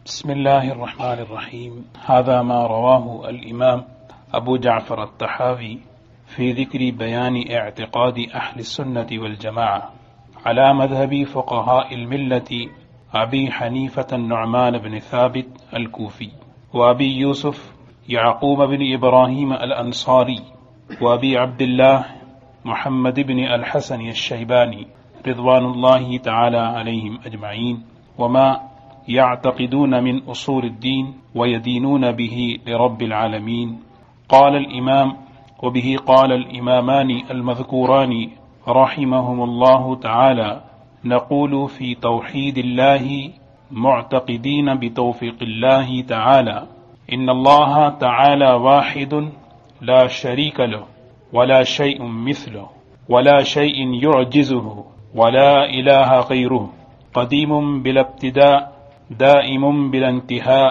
بسم الله الرحمن الرحيم. هذا ما رواه الإمام أبو جعفر الطحاوي في ذكر بيان اعتقاد أهل السنة والجماعة على مذهب فقهاء الملة أبي حنيفة النعمان بن ثابت الكوفي وأبي يوسف يعقوب بن إبراهيم الأنصاري وأبي عبد الله محمد بن الحسن الشيباني رضوان الله تعالى عليهم أجمعين، وما يعتقدون من أصول الدين ويدينون به لرب العالمين. قال الإمام وبه قال الإمامان المذكوران رحمهم الله تعالى: نقول في توحيد الله معتقدين بتوفيق الله تعالى إن الله تعالى واحد لا شريك له ولا شيء مثله ولا شيء يعجزه ولا إله غيره، قديم بلا ابتداء دائم بلا انتهاء،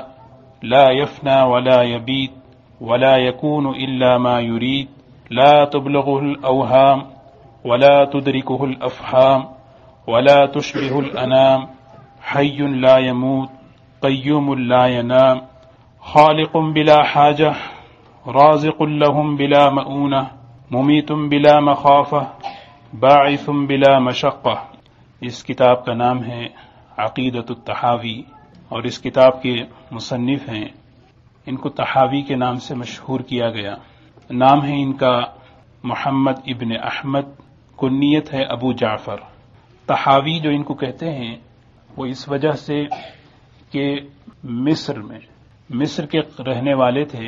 لا يفنى ولا يبيد ولا يكون إلا ما يريد، لا تبلغه الأوهام ولا تدركه الأفهام ولا تشبه الأنام، حي لا يموت قيوم لا ينام، خالق بلا حاجة رازق لهم بلا مؤونة، مميت بلا مخافة باعث بلا مشقة۔ اس کتاب کا نام ہے عقیدۃ الطحاوی اور اس کتاب کے مصنف ہیں، ان کو طحاوی کے نام سے مشہور کیا گیا۔ نام ہے ان کا محمد ابن احمد، کنیت ہے ابو جعفر۔ طحاوی جو ان کو کہتے ہیں وہ اس وجہ سے کہ مصر کے رہنے والے تھے،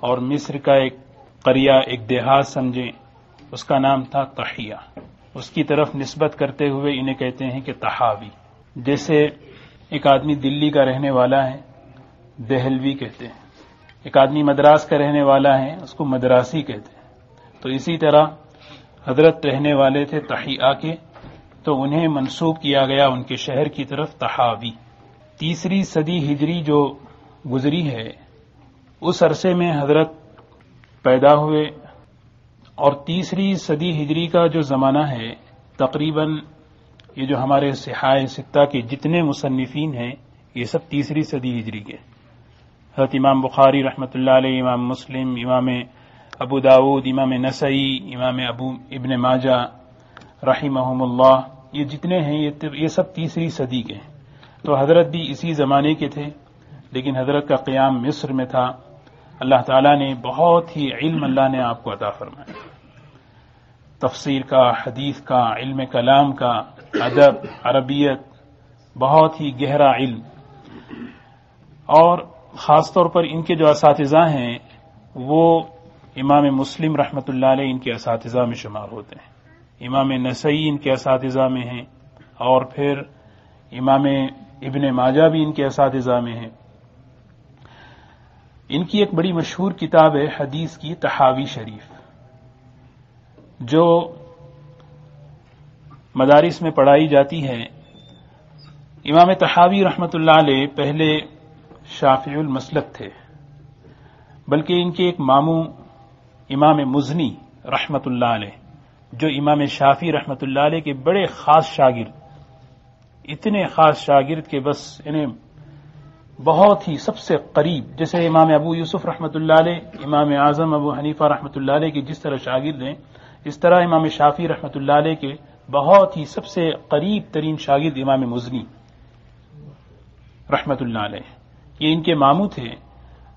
اور مصر کا ایک قریہ، ایک دیہات سمجھیں، اس کا نام تھا طحیہ، اس کی طرف نسبت کرتے ہوئے انہیں کہتے ہیں کہ طحاوی۔ جیسے ایک آدمی دلی کا رہنے والا ہے، دہلوی کہتے ہیں، ایک آدمی مدراس کا رہنے والا ہے، اس کو مدراسی کہتے ہیں۔ تو اسی طرح حضرت رہنے والے تھے طحیہ کے، تو انہیں منسوب کیا گیا ان کے شہر کی طرف طحاوی۔ 3 صدی ہجری جو گزری ہے، اس عرصے میں حضرت پیدا ہوئے، اور 3 صدی ہجری کا جو زمانہ ہے، تقریباً یہ جو ہمارے صحاح ستہ کے جتنے مصنفین ہیں یہ سب 3 صدی ہجری کے۔ حضرت امام بخاری رحمۃ اللہ علیہ، امام مسلم، امام ابو داود، امام نسائی، امام ابن ماجہ رحمہم اللہ، یہ جتنے ہیں یہ سب 3 صدی کے ہیں۔ تو حضرت بھی اسی زمانے کے تھے، لیکن حضرت کا قیام مصر میں تھا۔ اللہ تعالیٰ نے بہت ہی علم اللہ نے آپ کو عطا فرمایا، تفسیر کا، حدیث کا، علم کلام کا، ادب، عربیت، بہت ہی گہرا علم۔ اور خاص طور پر ان کے جو اساتذہ ہیں وہ امام مسلم رحمۃ اللہ علیہ ان کے اساتذہ میں شمار ہوتے ہیں، امام نسائی ان کے اساتذہ میں ہیں، اور پھر امام ابن ماجہ بھی ان کے اساتذہ میں ہیں۔ ان کی ایک بڑی مشہور کتاب ہے حدیث کی، طحاوی شریف، جو مدارس میں پڑھائی جاتی ہے۔ امام طحاوی رحمۃ اللہ علیہ پہلے شافعی المسلک تھے، بلکہ ان کے ایک ماموں امام مزنی رحمۃ اللہ علیہ، جو امام شافعی رحمۃ اللہ علیہ کے بڑے خاص شاگرد، اتنے خاص شاگرد کہ بس انہیں بہت ہی سب سے قریب، جیسے امام ابو یوسف رحمۃ اللہ علیہ، امام اعظم ابو حنیفہ رحمۃ اللہ علیہ کے جس طرح شاگرد ہیں، اس طرح امام شافعی رحمۃ اللہ علیہ کے بہت ہی سب سے قریب ترین شاگرد امام مزنی رحمۃ اللہ علیہ، یہ ان کے ماموں تھے۔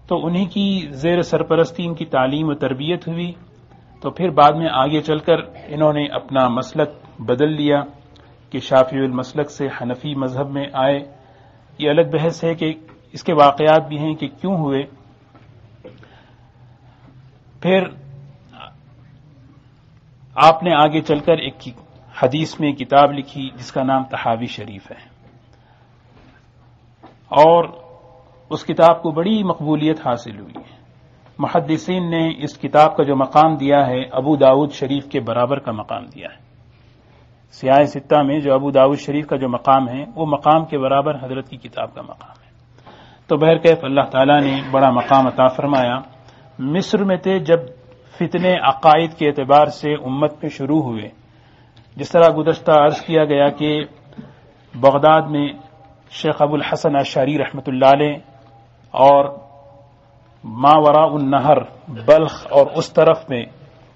تو انہی کی زیر سرپرستی ان کی تعلیم و تربیت ہوئی۔ تو پھر بعد میں آگے چل کر انہوں نے اپنا مسلک بدل لیا کہ شافعی المسلک سے حنفی مذہب میں آئے۔ یہ الگ بحث ہے کہ اس کے واقعات بھی ہیں کہ کیوں ہوئے۔ پھر آپ نے آگے چل کر ایک حدیث میں کتاب لکھی جس کا نام طحاوی شریف ہے، اور اس کتاب کو بڑی مقبولیت حاصل ہوئی ہے۔ محدثین نے اس کتاب کا جو مقام دیا ہے ابو داود شریف کے برابر کا مقام دیا ہے۔ سیاہ ستہ میں جو ابو داود شریف کا جو مقام ہے وہ مقام کے برابر حضرت کی کتاب کا مقام ہے۔ تو بہرکیف اللہ تعالیٰ نے بڑا مقام عطا فرمایا۔ مصر میں تھے جب فتنے عقائد کے اعتبار سے امت میں شروع ہوئے، جس طرح گزشتہ عرض کیا گیا کہ بغداد میں شیخ ابو الحسن اشعری رحمۃ اللہ علیہ اور ماوراء النہر بلخ اور اس طرف میں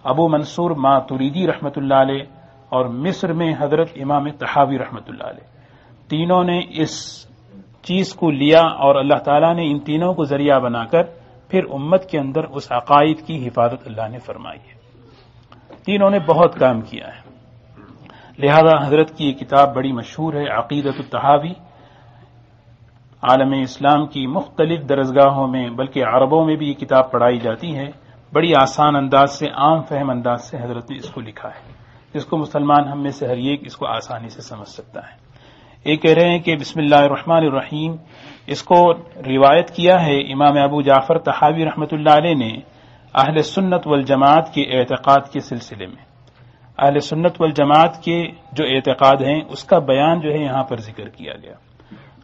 ابو منصور ماتریدی رحمۃ اللہ علیہ اور مصر میں حضرت امام طحاوی رحمۃ اللہ علیہ، تینوں نے اس چیز کو لیا اور اللہ تعالیٰ نے ان تینوں کو ذریعہ بنا کر پھر امت کے اندر اس عقائد کی حفاظت اللہ نے فرمائی ہے۔ تینوں نے بہت کام کیا ہے، لہذا حضرت کی یہ کتاب بڑی مشہور ہے، عقیدۃ الطحاوی۔ عالم اسلام کی مختلف درسگاہوں میں بلکہ عربوں میں بھی یہ کتاب پڑھائی جاتی ہے، بڑی آسان انداز سے، عام فہم انداز سے حضرت نے اس کو لکھا ہے، جس کو مسلمان ہم میں سے ہر ایک اس کو آسانی سے سمجھ سکتا ہے۔ یہ کہہ رہے ہیں کہ بسم اللہ الرحمن الرحیم، اس کو روایت کیا ہے امام ابو جعفر طحاوی رحمۃ اللہ علیہ نے اہل سنت والجماعت کے اعتقاد کے سلسلے میں۔ اہل سنت والجماعت کے جو اعتقاد ہیں اس کا بیان جو ہے یہاں پر ذکر کیا گیا۔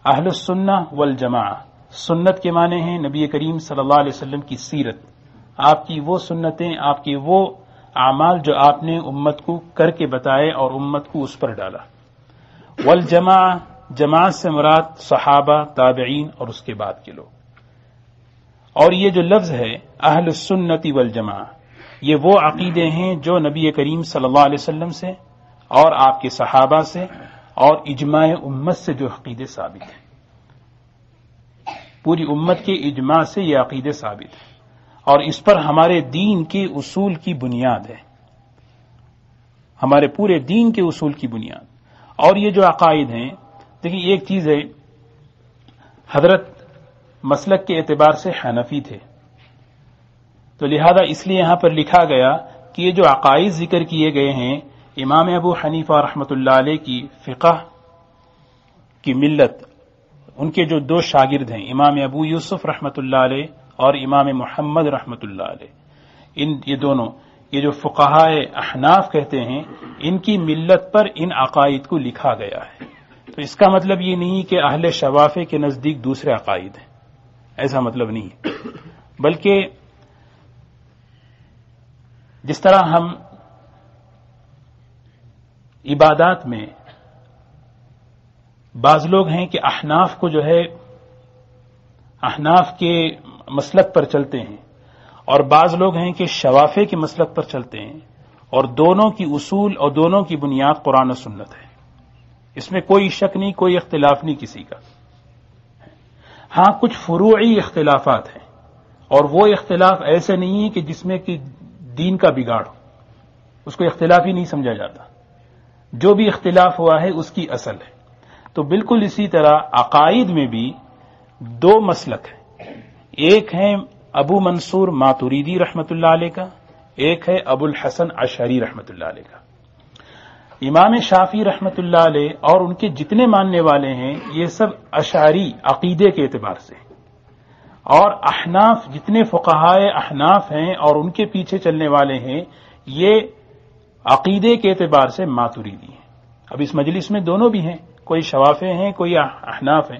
اہل السنہ والجماعہ، سنت کے معنی ہیں نبی کریم صلی اللہ علیہ وسلم کی سیرت، آپ کی وہ سنتیں، آپ کے وہ اعمال جو آپ نے امت کو کر کے بتائے اور امت کو اس پر ڈالا۔ والجماعہ، جماعت سے مراد صحابہ، تابعین اور اس کے بعد کے لوگ۔ اور یہ جو لفظ ہے اہل السنت والجماعہ، یہ وہ عقیدے ہیں جو نبی کریم صلی اللہ علیہ وسلم سے اور آپ کے صحابہ سے اور اجماع امت سے جو عقیدے ثابت ہیں، پوری امت کے اجماع سے یہ عقیدے ثابت ہیں، اور اس پر ہمارے دین کے اصول کی بنیاد ہے، ہمارے پورے دین کے اصول کی بنیاد۔ اور یہ جو عقائد ہیں، دیکھیں ایک چیز ہے، حضرت مسلک کے اعتبار سے حنفی تھے، تو لہذا اس لیے یہاں پر لکھا گیا کہ یہ جو عقائد ذکر کیے گئے ہیں، امام ابو حنیفہ رحمۃ اللہ علیہ کی فقہ کی ملت، ان کے جو دو شاگرد ہیں امام ابو یوسف رحمۃ اللہ علیہ اور امام محمد رحمۃ اللہ علیہ، یہ دونوں، یہ جو فقہائے احناف کہتے ہیں، ان کی ملت پر ان عقائد کو لکھا گیا ہے۔ تو اس کا مطلب یہ نہیں کہ اہل شوافع کے نزدیک دوسرے عقائد ہیں، ایسا مطلب نہیں ہے، بلکہ جس طرح ہم عبادات میں بعض لوگ ہیں کہ احناف کو جو ہے احناف کے مسلک پر چلتے ہیں، اور بعض لوگ ہیں کہ شوافع کے مسلک پر چلتے ہیں، اور دونوں کی اصول اور دونوں کی بنیاد قرآن و سنت ہے، اس میں کوئی شک نہیں، کوئی اختلاف نہیں کسی کا۔ ہاں کچھ فروعی اختلافات ہیں، اور وہ اختلاف ایسے نہیں ہیں کہ جس میں کہ دین کا بگاڑ ہو، اس کو اختلاف ہی نہیں سمجھا جاتا، جو بھی اختلاف ہوا ہے اس کی اصل ہے۔ تو بالکل اسی طرح عقائد میں بھی دو مسلک ہیں، ایک ہے ابو منصور ماتریدی رحمۃ اللہ علیہ کا، ایک ہے ابو الحسن اشعری رحمۃ اللہ علیہ کا۔ امام شافعی رحمۃ اللہ علیہ اور ان کے جتنے ماننے والے ہیں یہ سب اشعری عقیدے کے اعتبار سے، اور احناف جتنے فقہائے احناف ہیں اور ان کے پیچھے چلنے والے ہیں یہ عقیدے کے اعتبار سے ماتریدی ہیں۔ اب اس مجلس میں دونوں بھی ہیں، کوئی شوافع ہیں کوئی احناف ہیں،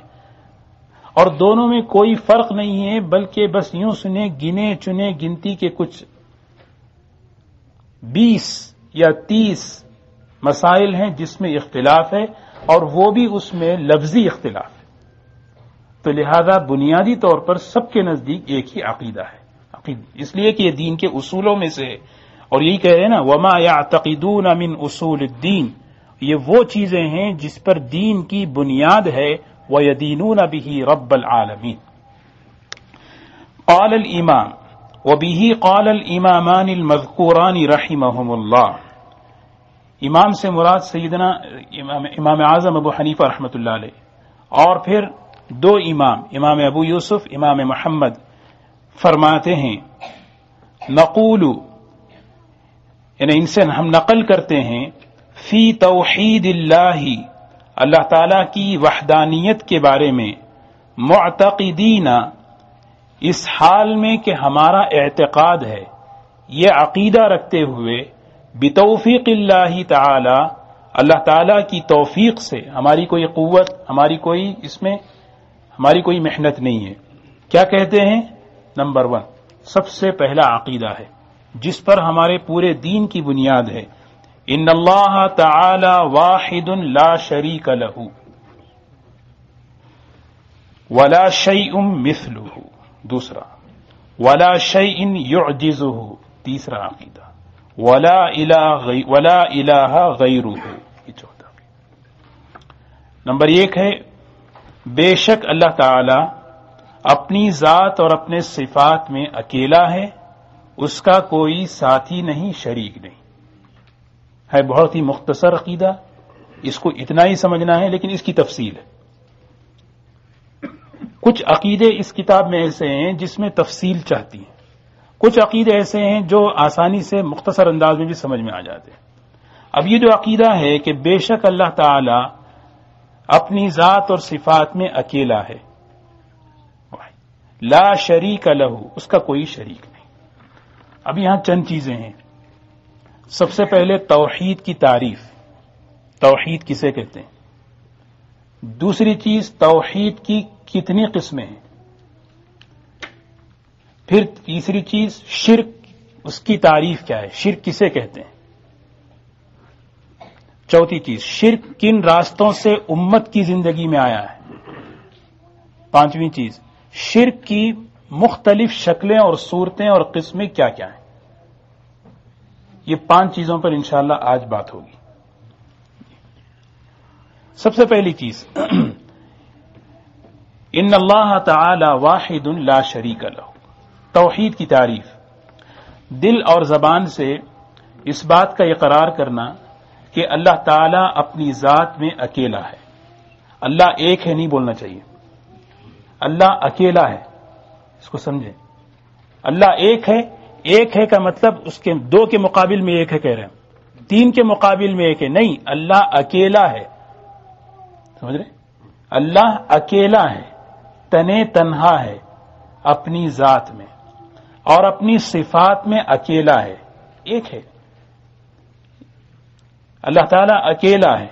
اور دونوں میں کوئی فرق نہیں ہے، بلکہ بس یوں سنیں گنے چنے گنتی کے کچھ 20 یا 30 مسائل ہیں جس میں اختلاف ہے، اور وہ بھی اس میں لفظی اختلاف ہے۔ تو لہذا بنیادی طور پر سب کے نزدیک ایک ہی عقیدہ ہے، اس لیے کہ یہ دین کے اصولوں میں سے ہے، اور یہی کہہ رہے ہیں نا وما یعتقدون من اصول الدین، یہ وہ چیزیں ہیں جس پر دین کی بنیاد ہے، وَيَدِينُونَ بِهِ رَبَّ الْعَالَمِينَ۔ قال الامام وبه قال الامامان المذکوران رحمهم اللہ، امام سے مراد سیدنا امام اعظم ابو حنیفہ رحمۃ اللہ علیہ، اور پھر دو امام ابو یوسف، امام محمد، فرماتے ہیں نقول، یعنی ان سے ہم نقل کرتے ہیں، فی توحید اللہ، اللہ تعالی کی وحدانیت کے بارے میں، معتقدین، اس حال میں کہ ہمارا اعتقاد ہے، یہ عقیدہ رکھتے ہوئے، بتوفیق اللہ تعالی، اللہ تعالی کی توفیق سے، ہماری کوئی قوت، ہماری کوئی محنت نہیں ہے۔ کیا کہتے ہیں؟ نمبر 1 سب سے پہلا عقیدہ ہے جس پر ہمارے پورے دین کی بنیاد ہے، ان اللہ تعالی واحد لا شریک لہ، ولا شیء مثلہ دوسرا، ولا شیء یعجزہ تیسرا عقیدہ، ولا الہ غیرہ یہ چوتھا عقیدہ۔ نمبر 1 ہے بے شک اللہ تعالی اپنی ذات اور اپنے صفات میں اکیلا ہے، اس کا کوئی ساتھی نہیں، شریک نہیں۔ ہے بہت ہی مختصر عقیدہ، اس کو اتنا ہی سمجھنا ہے، لیکن اس کی تفصیل ہے۔ کچھ عقیدے اس کتاب میں ایسے ہیں جس میں تفصیل چاہتی ہیں، کچھ عقیدے ایسے ہیں جو آسانی سے مختصر انداز میں بھی سمجھ میں آ جاتے ہیں۔ اب یہ جو عقیدہ ہے کہ بے شک اللہ تعالی اپنی ذات اور صفات میں اکیلا ہے، لا شریک لہ اس کا کوئی شریک نہیں۔ اب یہاں چند چیزیں ہیں۔ سب سے پہلے توحید کی تعریف، توحید کسے کہتے ہیں؟ دوسری چیز توحید کی کتنی قسمیں ہیں؟ پھر تیسری چیز شرک، اس کی تعریف کیا ہے، شرک کسے کہتے ہیں؟ چوتھی چیز شرک کن راستوں سے امت کی زندگی میں آیا ہے؟ پانچویں چیز شرک کی مختلف شکلیں اور صورتیں اور قسمیں کیا کیا ہیں؟ یہ 5 چیزوں پر انشاءاللہ آج بات ہوگی۔ سب سے پہلی چیز ان اللہ تعالی واحد لا شریک لہ، توحید کی تعریف، دل اور زبان سے اس بات کا اقرار کرنا کہ اللہ تعالی اپنی ذات میں اکیلا ہے۔ اللہ ایک ہے نہیں بولنا چاہیے، اللہ اکیلا ہے، اس کو سمجھیں۔ اللہ ایک ہے، ایک ہے کا مطلب اس کے 2 کے مقابل میں ایک ہے کہہ رہے ہیں، 3 کے مقابل میں ایک ہے نہیں، اللہ اکیلا ہے، سمجھ رہے؟ اللہ اکیلا ہے، تنے تنہا ہے اپنی ذات میں اور اپنی صفات میں اکیلا ہے، ایک ہے۔ اللہ تعالیٰ اکیلا ہے،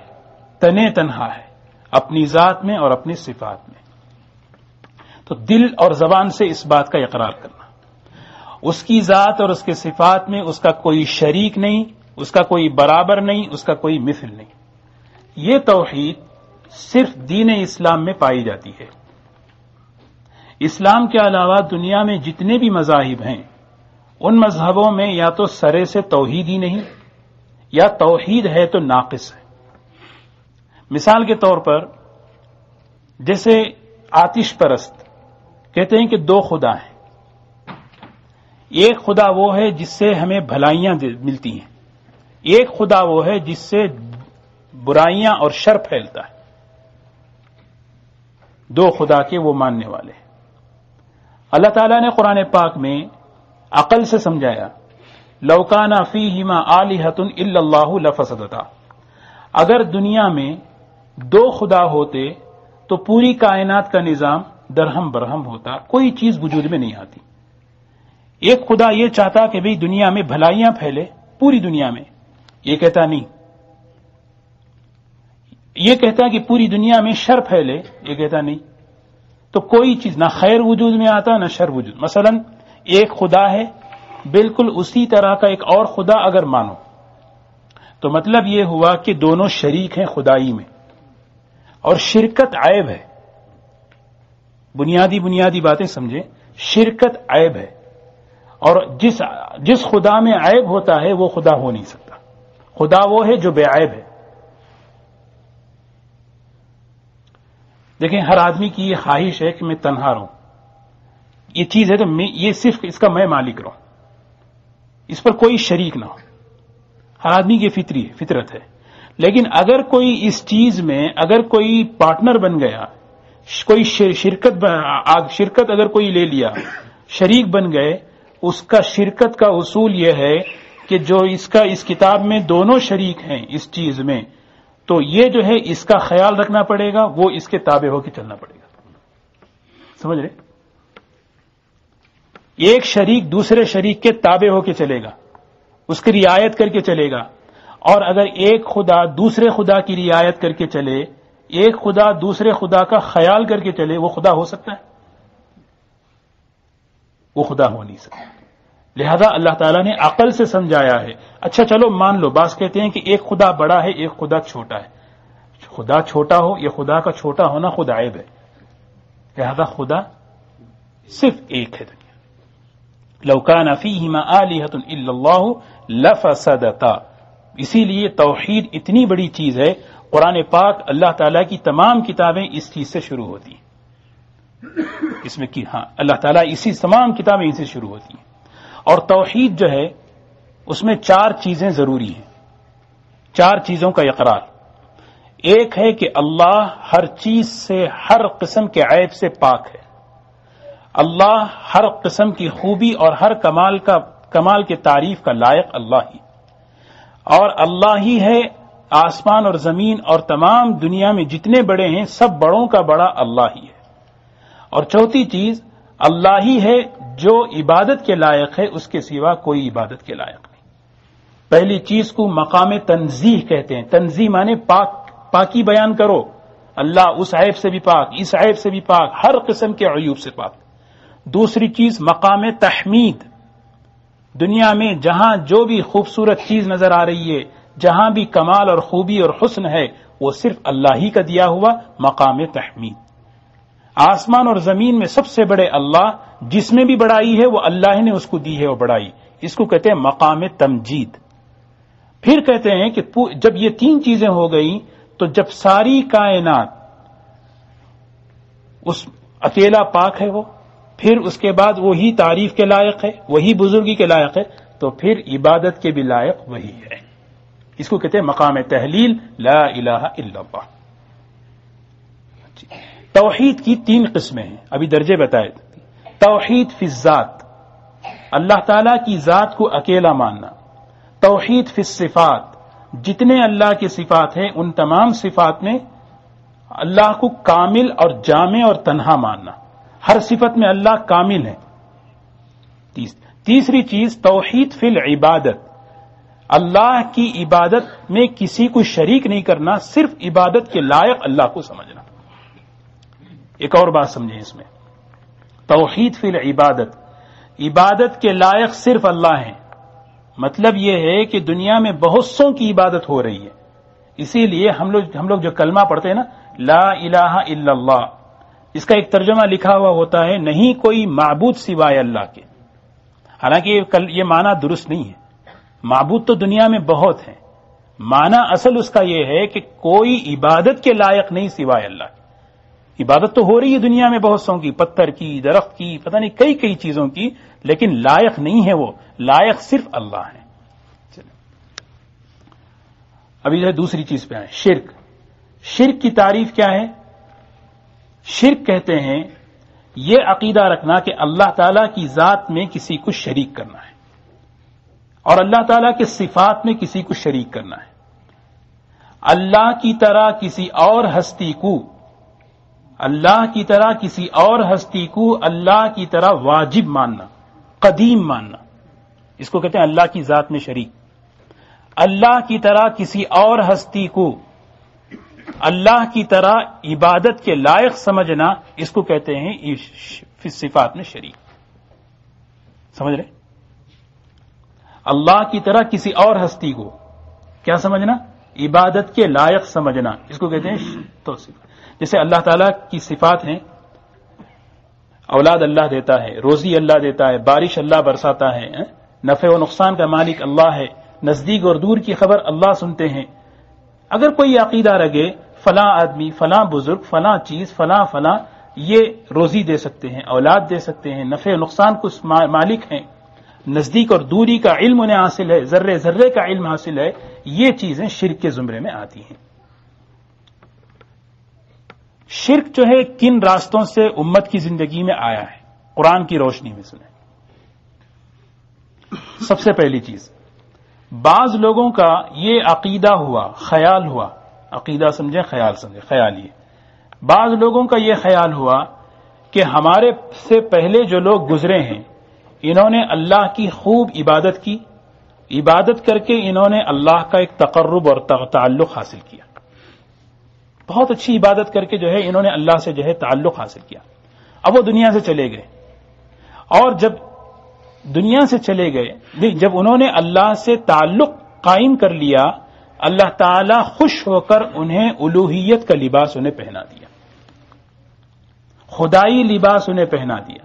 تنے تنہا ہے اپنی ذات میں اور اپنی صفات میں۔ تو دل اور زبان سے اس بات کا اقرار کرنا، اس کی ذات اور اس کے صفات میں اس کا کوئی شریک نہیں، اس کا کوئی برابر نہیں، اس کا کوئی مثل نہیں۔ یہ توحید صرف دین اسلام میں پائی جاتی ہے۔ اسلام کے علاوہ دنیا میں جتنے بھی مذاہب ہیں، ان مذہبوں میں یا تو سرے سے توحید ہی نہیں، یا توحید ہے تو ناقص ہے۔ مثال کے طور پر جیسے آتش پرست کہتے ہیں کہ 2 خدا ہیں، ایک خدا وہ ہے جس سے ہمیں بھلائیاں ملتی ہیں، ایک خدا وہ ہے جس سے برائیاں اور شر پھیلتا ہے۔ 2 خدا کے وہ ماننے والے ہیں۔ اللہ تعالیٰ نے قرآن پاک میں عقل سے سمجھایا، لو کان فیہما آلہۃ الا اللہ لفسدتا، اگر دنیا میں 2 خدا ہوتے تو پوری کائنات کا نظام درہم برہم ہوتا، کوئی چیز وجود میں نہیں آتی۔ ایک خدا یہ چاہتا کہ بھئی دنیا میں بھلائیاں پھیلے، پوری دنیا میں، یہ کہتا نہیں۔ یہ کہتا کہ پوری دنیا میں شر پھیلے، یہ کہتا نہیں۔ تو کوئی چیز نہ خیر وجود میں آتا نہ شر وجود۔ مثلا ایک خدا ہے، بالکل اسی طرح کا ایک اور خدا اگر مانو تو مطلب یہ ہوا کہ دونوں شریک ہیں خدائی میں، اور شرکت عیب ہے۔ بنیادی باتیں سمجھیں، شرکت عیب ہے، اور جس خدا میں عیب ہوتا ہے وہ خدا ہو نہیں سکتا۔ خدا وہ ہے جو بے عیب ہے۔ دیکھیں ہر آدمی کی یہ خواہش ہے کہ میں تنہا رہوں، یہ چیز ہے تو یہ صرف اس کا میں مالک رہوں، اس پر کوئی شریک نہ ہو۔ ہر آدمی کی فطرت ہے۔ لیکن اگر کوئی اس چیز میں اگر کوئی پارٹنر بن گیا، کوئی شرکت اگر کوئی لے لیا، شریک بن گئے، اس کا شرکت کا اصول یہ ہے کہ جو اس کتاب میں دونوں شریک ہیں اس چیز میں، تو یہ جو ہے اس کا خیال رکھنا پڑے گا، وہ اس کے تابع ہو کے چلنا پڑے گا۔ سمجھ رہے؟ ایک شریک دوسرے شریک کے تابع ہو کے چلے گا، اس کی رعایت کر کے چلے گا۔ اور اگر ایک خدا دوسرے خدا کی رعایت کر کے چلے، ایک خدا دوسرے خدا کا خیال کر کے چلے، وہ خدا ہو سکتا ہے؟ وہ خدا ہو نہیں سکتا۔ لہذا اللہ تعالیٰ نے عقل سے سمجھایا ہے۔ اچھا چلو مان لو، بعض کہتے ہیں کہ ایک خدا بڑا ہے ایک خدا چھوٹا ہے۔ خدا چھوٹا ہو، یہ خدا کا چھوٹا ہونا خود عیب ہے، لہذا خدا صرف ایک ہے دنیا. لو کان فیہما آلہۃ الا اللہ لفسدتا. اسی لیے توحید اتنی بڑی چیز ہے. قرآن پاک اللہ تعالیٰ کی تمام کتابیں اس چیز سے شروع ہوتی ہیں. اس میں اللہ تعالیٰ اسی تمام کتابیں اس سے شروع ہوتی ہیں. اور توحید جو ہے اس میں 4 چیزیں ضروری ہیں. 4 چیزوں کا اقرار. ایک ہے کہ اللہ ہر چیز سے، ہر قسم کے عیب سے پاک ہے. اللہ ہر قسم کی خوبی اور ہر کمال کے تعریف کا لائق اللہ ہی. اور اللہ ہی ہے آسمان اور زمین اور تمام دنیا میں جتنے بڑے ہیں سب بڑوں کا بڑا اللہ ہی ہے. اور چوتھی چیز اللہ ہی ہے جو عبادت کے لائق ہے، اس کے سوا کوئی عبادت کے لائق نہیں. پہلی چیز کو مقام تنزیہ کہتے ہیں. تنزیہ مانے پاکی بیان کرو. اللہ اس عیب سے بھی پاک، اس عیب سے بھی پاک، ہر قسم کے عیوب سے پاک. دوسری چیز مقام تحمید. دنیا میں جہاں جو بھی خوبصورت چیز نظر آ رہی ہے، جہاں بھی کمال اور خوبی اور حسن ہے، وہ صرف اللہ ہی کا دیا ہوا مقام تحمید. آسمان اور زمین میں سب سے بڑے اللہ، جس میں بھی بڑائی ہے وہ اللہ نے اس کو دی ہے وہ بڑائی. اس کو کہتے ہیں مقام تمجید. پھر کہتے ہیں کہ جب یہ 3 چیزیں ہو گئی تو جب ساری کائنات اس اکیلا پاک ہے وہ، پھر اس کے بعد وہی تعریف کے لائق ہے، وہی بزرگی کے لائق ہے، تو پھر عبادت کے بھی لائق وہی ہے. اس کو کہتے ہیں مقام تحلیل لا الہ الا اللہ. توحید کی 3 قسمیں ہیں، ابھی درجے بتائے. توحید فی الذات، اللہ تعالی کی ذات کو اکیلا ماننا. توحید فی الصفات، جتنے اللہ کی صفات ہیں ان تمام صفات میں اللہ کو کامل اور جامع اور تنہا ماننا. ہر صفت میں اللہ کامل ہے. تیسری چیز توحید فی العبادت، اللہ کی عبادت میں کسی کو شریک نہیں کرنا، صرف عبادت کے لائق اللہ کو سمجھنا. ایک اور بات سمجھیں اس میں، توحید فی العبادت، عبادت کے لائق صرف اللہ ہیں. مطلب یہ ہے کہ دنیا میں بہت سوں کی عبادت ہو رہی ہے. اسی لیے ہم لوگ جو کلمہ پڑھتے ہیں نا، لا الہ الا اللہ، اس کا ایک ترجمہ لکھا ہوا ہوتا ہے نہیں کوئی معبود سوائے اللہ کے. حالانکہ یہ معنی درست نہیں ہے. معبود تو دنیا میں بہت ہیں، معنی اصل اس کا یہ ہے کہ کوئی عبادت کے لائق نہیں سوائے اللہ کے. عبادت تو ہو رہی ہے دنیا میں بہت سوں کی، پتھر کی، درخت کی، پتہ نہیں کئی چیزوں کی، لیکن لائق نہیں ہے وہ، لائق صرف اللہ ہے. ابھی جو ہے دوسری چیز پہ آئے، شرک. شرک کی تعریف کیا ہے؟ شرک کہتے ہیں یہ عقیدہ رکھنا کہ اللہ تعالیٰ کی ذات میں کسی کو شریک کرنا ہے اور اللہ تعالیٰ کے صفات میں کسی کو شریک کرنا ہے. اللہ کی طرح کسی اور ہستی کو، اللہ کی طرح کسی اور ہستی کو اللہ کی طرح واجب ماننا، قدیم ماننا، اس کو کہتے ہیں اللہ کی ذات میں شریک. اللہ کی طرح کسی اور ہستی کو اللہ کی طرح عبادت کے لائق سمجھنا، اس کو کہتے ہیں صفات میں شریک. سمجھ رہے؟ اللہ کی طرح کسی اور ہستی کو کیا سمجھنا؟ عبادت کے لائق سمجھنا، اس کو کہتے ہیں توصیف. جیسے اللہ تعالیٰ کی صفات ہیں، اولاد اللہ دیتا ہے، روزی اللہ دیتا ہے، بارش اللہ برساتا ہے، نفع و نقصان کا مالک اللہ ہے، نزدیک اور دور کی خبر اللہ سنتے ہیں. اگر کوئی عقیدہ رگے فلاں آدمی، فلاں بزرگ، فلاں چیز، فلاں یہ روزی دے سکتے ہیں، اولاد دے سکتے ہیں، نفع و نقصان کو مالک ہیں، نزدیک اور دوری کا علم انہیں حاصل ہے، ذرے ذرے کا علم حاصل ہے، یہ چیزیں شرک کے زمرے میں آتی ہیں. شرک جو ہے کن راستوں سے امت کی زندگی میں آیا ہے، قرآن کی روشنی میں سنیں. سب سے پہلی چیز، بعض لوگوں کا یہ عقیدہ ہوا، خیال ہوا، عقیدہ سمجھیں خیال سمجھیں، خیال یہ، بعض لوگوں کا یہ خیال ہوا کہ ہمارے سے پہلے جو لوگ گزرے ہیں انہوں نے اللہ کی خوب عبادت کی، عبادت کر کے انہوں نے اللہ کا ایک تقرب اور تعلق حاصل کیا، بہت اچھی عبادت کر کے جو ہے انہوں نے اللہ سے جو ہے تعلق حاصل کیا. اب وہ دنیا سے چلے گئے، اور جب دنیا سے چلے گئے، جب انہوں نے اللہ سے تعلق قائم کر لیا، اللہ تعالی خوش ہو کر انہیں الوہیت کا لباس انہیں پہنا دیا. خدائی لباس انہیں پہنا دیا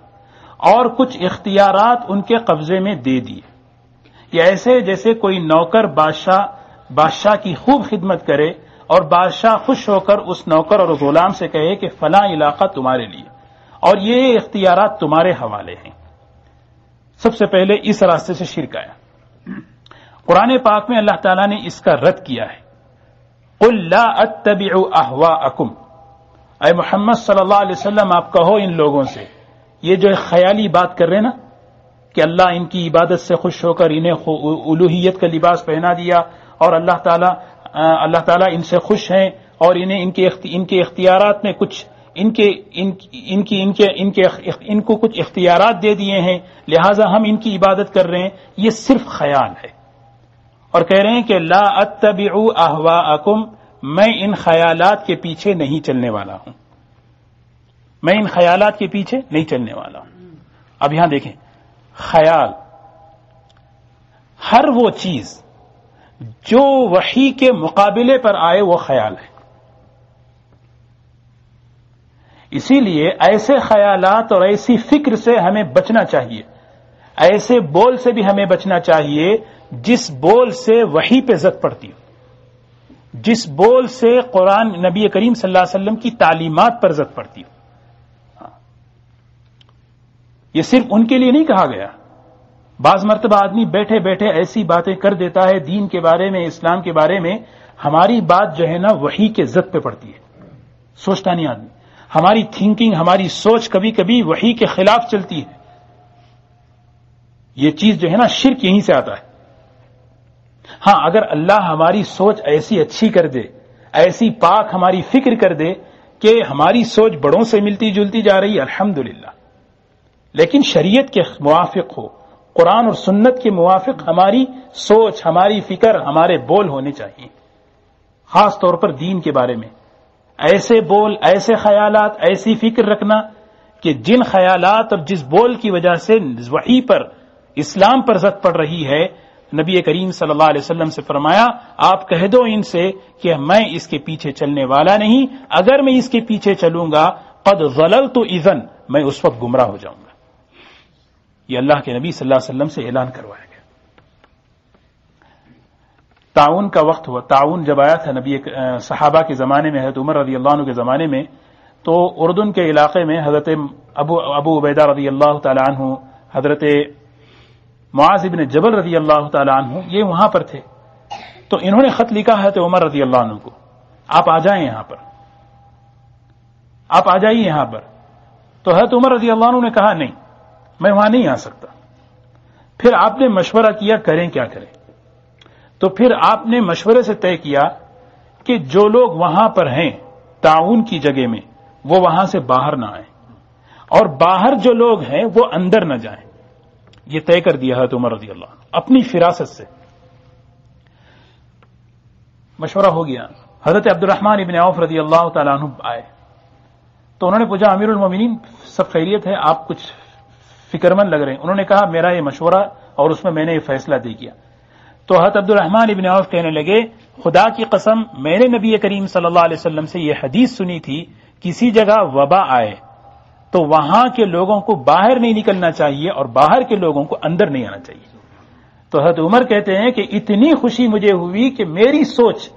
اور کچھ اختیارات ان کے قبضے میں دے دیے. یہ ایسے جیسے کوئی نوکر بادشاہ کی خوب خدمت کرے اور بادشاہ خوش ہو کر اس نوکر اور غلام سے کہے کہ فلاں علاقہ تمہارے لیے اور یہ اختیارات تمہارے حوالے ہیں. سب سے پہلے اس راستے سے شرک آیا. قرآن پاک میں اللہ تعالیٰ نے اس کا رد کیا ہے. قل لا اتبع اہواءکم، اے محمد صلی اللہ علیہ وسلم آپ کہو ان لوگوں سے، یہ جو خیالی بات کر رہے نا کہ اللہ ان کی عبادت سے خوش ہو کر انہیں الوہیت کا لباس پہنا دیا اور اللہ تعالیٰ ان سے خوش ہیں اور انہیں ان کے اختیارات میں کچھ ان کو کچھ اختیارات دے دیے ہیں لہذا ہم ان کی عبادت کر رہے ہیں، یہ صرف خیال ہے. اور کہہ رہے ہیں کہ لا اتبع اہواءکم، میں ان خیالات کے پیچھے نہیں چلنے والا ہوں، میں ان خیالات کے پیچھے نہیں چلنے والا ہوں. اب یہاں دیکھیں، خیال ہر وہ چیز جو وحی کے مقابلے پر آئے وہ خیال ہے. اسی لیے ایسے خیالات اور ایسی فکر سے ہمیں بچنا چاہیے، ایسے بول سے بھی ہمیں بچنا چاہیے جس بول سے وحی پہ زد پڑتی ہو، جس بول سے قرآن نبی کریم صلی اللہ علیہ وسلم کی تعلیمات پر زد پڑتی ہو. یہ صرف ان کے لیے نہیں کہا گیا. بعض مرتبہ آدمی بیٹھے بیٹھے ایسی باتیں کر دیتا ہے دین کے بارے میں، اسلام کے بارے میں، ہماری بات جو ہے نا وحی کے زد پہ پڑتی ہے، سوچتا نہیں آدمی. ہماری تھنکنگ، ہماری سوچ کبھی کبھی وحی کے خلاف چلتی ہے. یہ چیز جو ہے نا شرک یہیں سے آتا ہے. ہاں اگر اللہ ہماری سوچ ایسی اچھی کر دے، ایسی پاک ہماری فکر کر دے کہ ہماری سوچ بڑوں سے ملتی جلتی جا رہی ہے، الحمدللہ، لیکن شریعت کے موافق ہو، قرآن اور سنت کے موافق ہماری سوچ، ہماری فکر، ہمارے بول ہونے چاہیے. خاص طور پر دین کے بارے میں ایسے بول، ایسے خیالات، ایسی فکر رکھنا کہ جن خیالات اور جس بول کی وجہ سے وحی پر، اسلام پر زد پڑ رہی ہے، نبی کریم صلی اللہ علیہ وسلم سے فرمایا آپ کہہ دو ان سے کہ میں اس کے پیچھے چلنے والا نہیں، اگر میں اس کے پیچھے چلوں گا قد ضللت اذن، میں اس وقت گمراہ ہو جاؤں گا. یہ اللہ کے نبی صلی اللہ علیہ وسلم سے اعلان کروایا گیا. تعاون کا وقت ہوا. تعاون جب آیا تھا نبی صحابہ کے زمانے میں، حضرت عمر رضی اللہ عنہ کے زمانے میں، تو اردن کے علاقے میں حضرت ابو عبیدہ رضی اللہ تعالی عنہ، حضرت معاذ بن جبل رضی اللہ تعالی عنہ، یہ وہاں پر تھے. تو انہوں نے خط لکھا حضرت عمر رضی اللہ عنہ کو، آپ آ جائیں یہاں پر، آپ آ جائیے یہاں پر. تو حضرت عمر رضی اللہ عنہ نے کہا نہیں، میں وہاں نہیں آ سکتا. پھر آپ نے مشورہ کیا کریں کیا کریں. تو پھر آپ نے مشورے سے طے کیا کہ جو لوگ وہاں پر ہیں تعاون کی جگہ میں وہ وہاں سے باہر نہ آئیں اور باہر جو لوگ ہیں وہ اندر نہ جائیں. یہ طے کر دیا حضرت عمر رضی اللہ عنہ اپنی فراست سے. مشورہ ہو گیا. حضرت عبد الرحمن ابن عوف رضی اللہ تعالیٰ عنہ آئے تو انہوں نے پوچھا امیر المومنین سب خیریت ہے، آپ کچھ فکر مند لگ رہے ہیں. انہوں نے کہا میرا یہ مشورہ اور اس میں نے یہ فیصلہ دے کیا. تو حضرت عبد الرحمن ابن عوف کہنے لگے خدا کی قسم میں نے نبی کریم صلی اللہ علیہ وسلم سے یہ حدیث سنی تھی کسی جگہ وبا آئے تو وہاں کے لوگوں کو باہر نہیں نکلنا چاہیے اور باہر کے لوگوں کو اندر نہیں آنا چاہیے. تو حضرت عمر کہتے ہیں کہ اتنی خوشی مجھے ہوئی کہ میری سوچ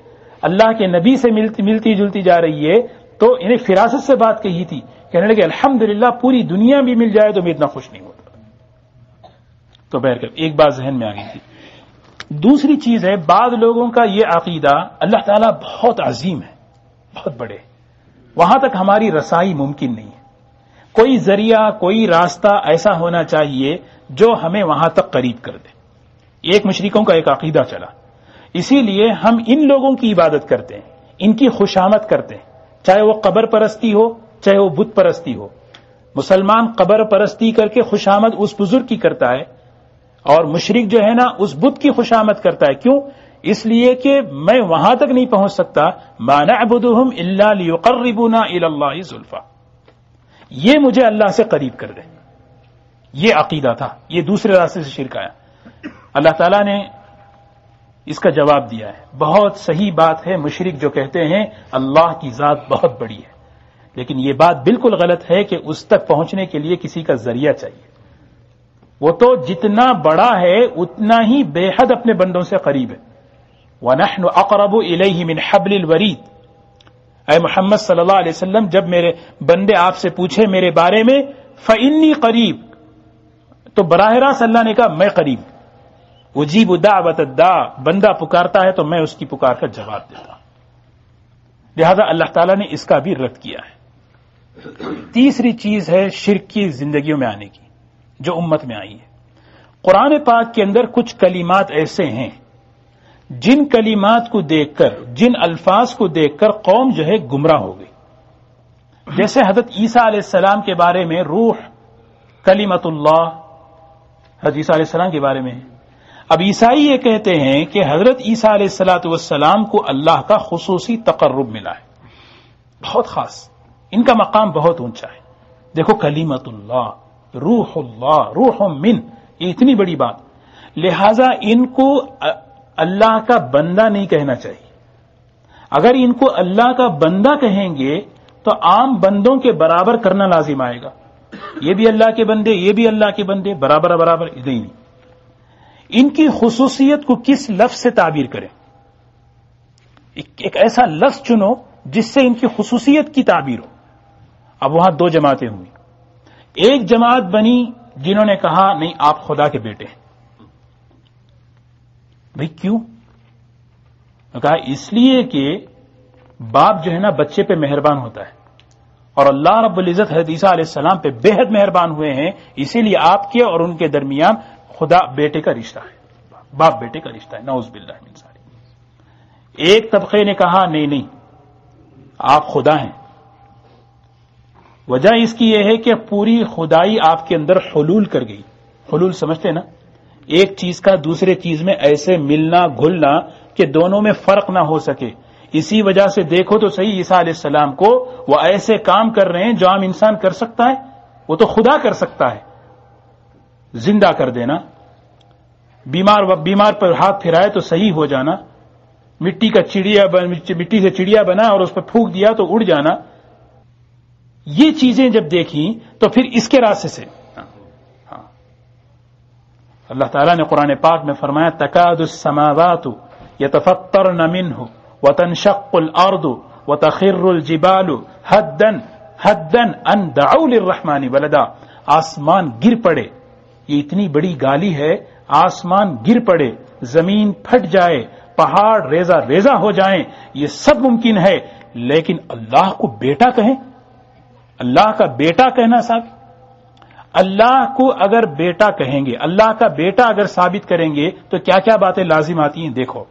اللہ کے نبی سے ملتی جلتی جا رہی ہے. تو انہیں فراست سے بات کہی تھی، کہنے لگے الحمدللہ پوری دنیا بھی مل جائے تو میں اتنا خوش نہیں ہوتا. تو بہرکیف ایک بات ذہن میں آ گئی تھی. دوسری چیز ہے بعض لوگوں کا یہ عقیدہ اللہ تعالیٰ بہت عظیم ہے، بہت بڑے، وہاں تک ہماری رسائی ممکن نہیں ہے. کوئی ذریعہ، کوئی راستہ ایسا ہونا چاہیے جو ہمیں وہاں تک قریب کر دے. ایک مشرکوں کا ایک عقیدہ چلا، اسی لیے ہم ان لوگوں کی عبادت کرتے ہیں، ان کی خوشامد کرتے ہیں، چاہے وہ قبر پرستی ہو چاہے وہ بت پرستی ہو. مسلمان قبر پرستی کر کے خوشامد اس بزرگ کی کرتا ہے اور مشرک جو ہے نا اس بت کی خوشامد کرتا ہے. کیوں؟ اس لیے کہ میں وہاں تک نہیں پہنچ سکتا. ما نعبدهم الا ليقربونا الى الله زلفى، یہ مجھے اللہ سے قریب کر دے. یہ عقیدہ تھا، یہ دوسرے راستے سے شرک آیا. اللہ تعالیٰ نے اس کا جواب دیا ہے. بہت صحیح بات ہے مشرک جو کہتے ہیں اللہ کی ذات بہت بڑی ہے، لیکن یہ بات بالکل غلط ہے کہ اس تک پہنچنے کے لیے کسی کا ذریعہ چاہیے. وہ تو جتنا بڑا ہے اتنا ہی بے حد اپنے بندوں سے قریب ہے. وَنَحْنُ أَقْرَبُ إِلَيْهِ مِنْ حَبْلِ الْوَرِيدِ. اے محمد صلی اللہ علیہ وسلم، جب میرے بندے آپ سے پوچھے میرے بارے میں فَإِنِّي قریب، تو براہ راست اللہ نے کہا میں قریب. اجیب دعوت الداع، بندہ پکارتا ہے تو میں اس کی پکار کا جواب دیتا ہوں. لہذا اللہ تعالیٰ نے اس کا بھی رد کیا ہے. تیسری چیز ہے شرک کی زندگیوں میں آنے کی جو امت میں آئی ہے. قرآن پاک کے اندر کچھ کلمات ایسے ہیں جن کلمات کو دیکھ کر، جن الفاظ کو دیکھ کر قوم جو ہے گمراہ ہو گئی. جیسے حضرت عیسیٰ علیہ السلام کے بارے میں روح کلمت اللہ، حضرت عیسیٰ علیہ السلام کے بارے میں. اب عیسائی یہ کہتے ہیں کہ حضرت عیسیٰ علیہ السلام کو اللہ کا خصوصی تقرب ملا ہے، بہت خاص، ان کا مقام بہت اونچا ہے. دیکھو کلمت اللہ، روح اللہ، روح من، یہ اتنی بڑی بات. لہذا ان کو اللہ کا بندہ نہیں کہنا چاہیے. اگر ان کو اللہ کا بندہ کہیں گے تو عام بندوں کے برابر کرنا لازم آئے گا. یہ بھی اللہ کے بندے، یہ بھی اللہ کے بندے، برابر برابر نہیں. ان کی خصوصیت کو کس لفظ سے تعبیر کریں؟ ایک ایسا لفظ چنو جس سے ان کی خصوصیت کی تعبیر ہو. اب وہاں دو جماعتیں ہوئی. ایک جماعت بنی جنہوں نے کہا نہیں آپ خدا کے بیٹے ہیں. بھئی کیوں؟ کہا اس لیے کہ باپ جو ہے نا بچے پہ مہربان ہوتا ہے، اور اللہ رب العزت حضرت عیسیٰ علیہ السلام پہ بے حد مہربان ہوئے ہیں، اسی لیے آپ کے اور ان کے درمیان خدا بیٹے کا رشتہ ہے، باپ بیٹے کا رشتہ ہے. نعوذ باللہ من ذالک. ایک طبقے نے کہا نہیں آپ خدا ہیں. وجہ اس کی یہ ہے کہ پوری خدائی آپ کے اندر حلول کر گئی. حلول سمجھتے نا، ایک چیز کا دوسرے چیز میں ایسے ملنا گھلنا کہ دونوں میں فرق نہ ہو سکے. اسی وجہ سے دیکھو تو صحیح عیسیٰ علیہ السلام کو وہ ایسے کام کر رہے ہیں جو عام انسان کر سکتا ہے، وہ تو خدا کر سکتا ہے. زندہ کر دینا، بیمار پر ہاتھ پھرائے تو صحیح ہو جانا، مٹی سے چڑیا بنا اور اس پر پھونک دیا تو اڑ جانا. یہ چیزیں جب دیکھیں تو پھر اس کے راستے سے اللہ تعالیٰ نے قرآن پاک میں فرمایا تکاد السماوات یتفطرن منہ وتنشق الارض وتخر الجبال حدا ان دعوا للرحمن ولدا. آسمان گر پڑے، یہ اتنی بڑی گالی ہے، آسمان گر پڑے، زمین پھٹ جائے، پہاڑ ریزہ ریزہ ہو جائیں، یہ سب ممکن ہے، لیکن اللہ کو بیٹا کہیں، اللہ کا بیٹا کہنا صاحب، اللہ کو اگر بیٹا کہیں گے، اللہ کا بیٹا اگر ثابت کریں گے تو کیا کیا باتیں لازم آتی ہیں. دیکھو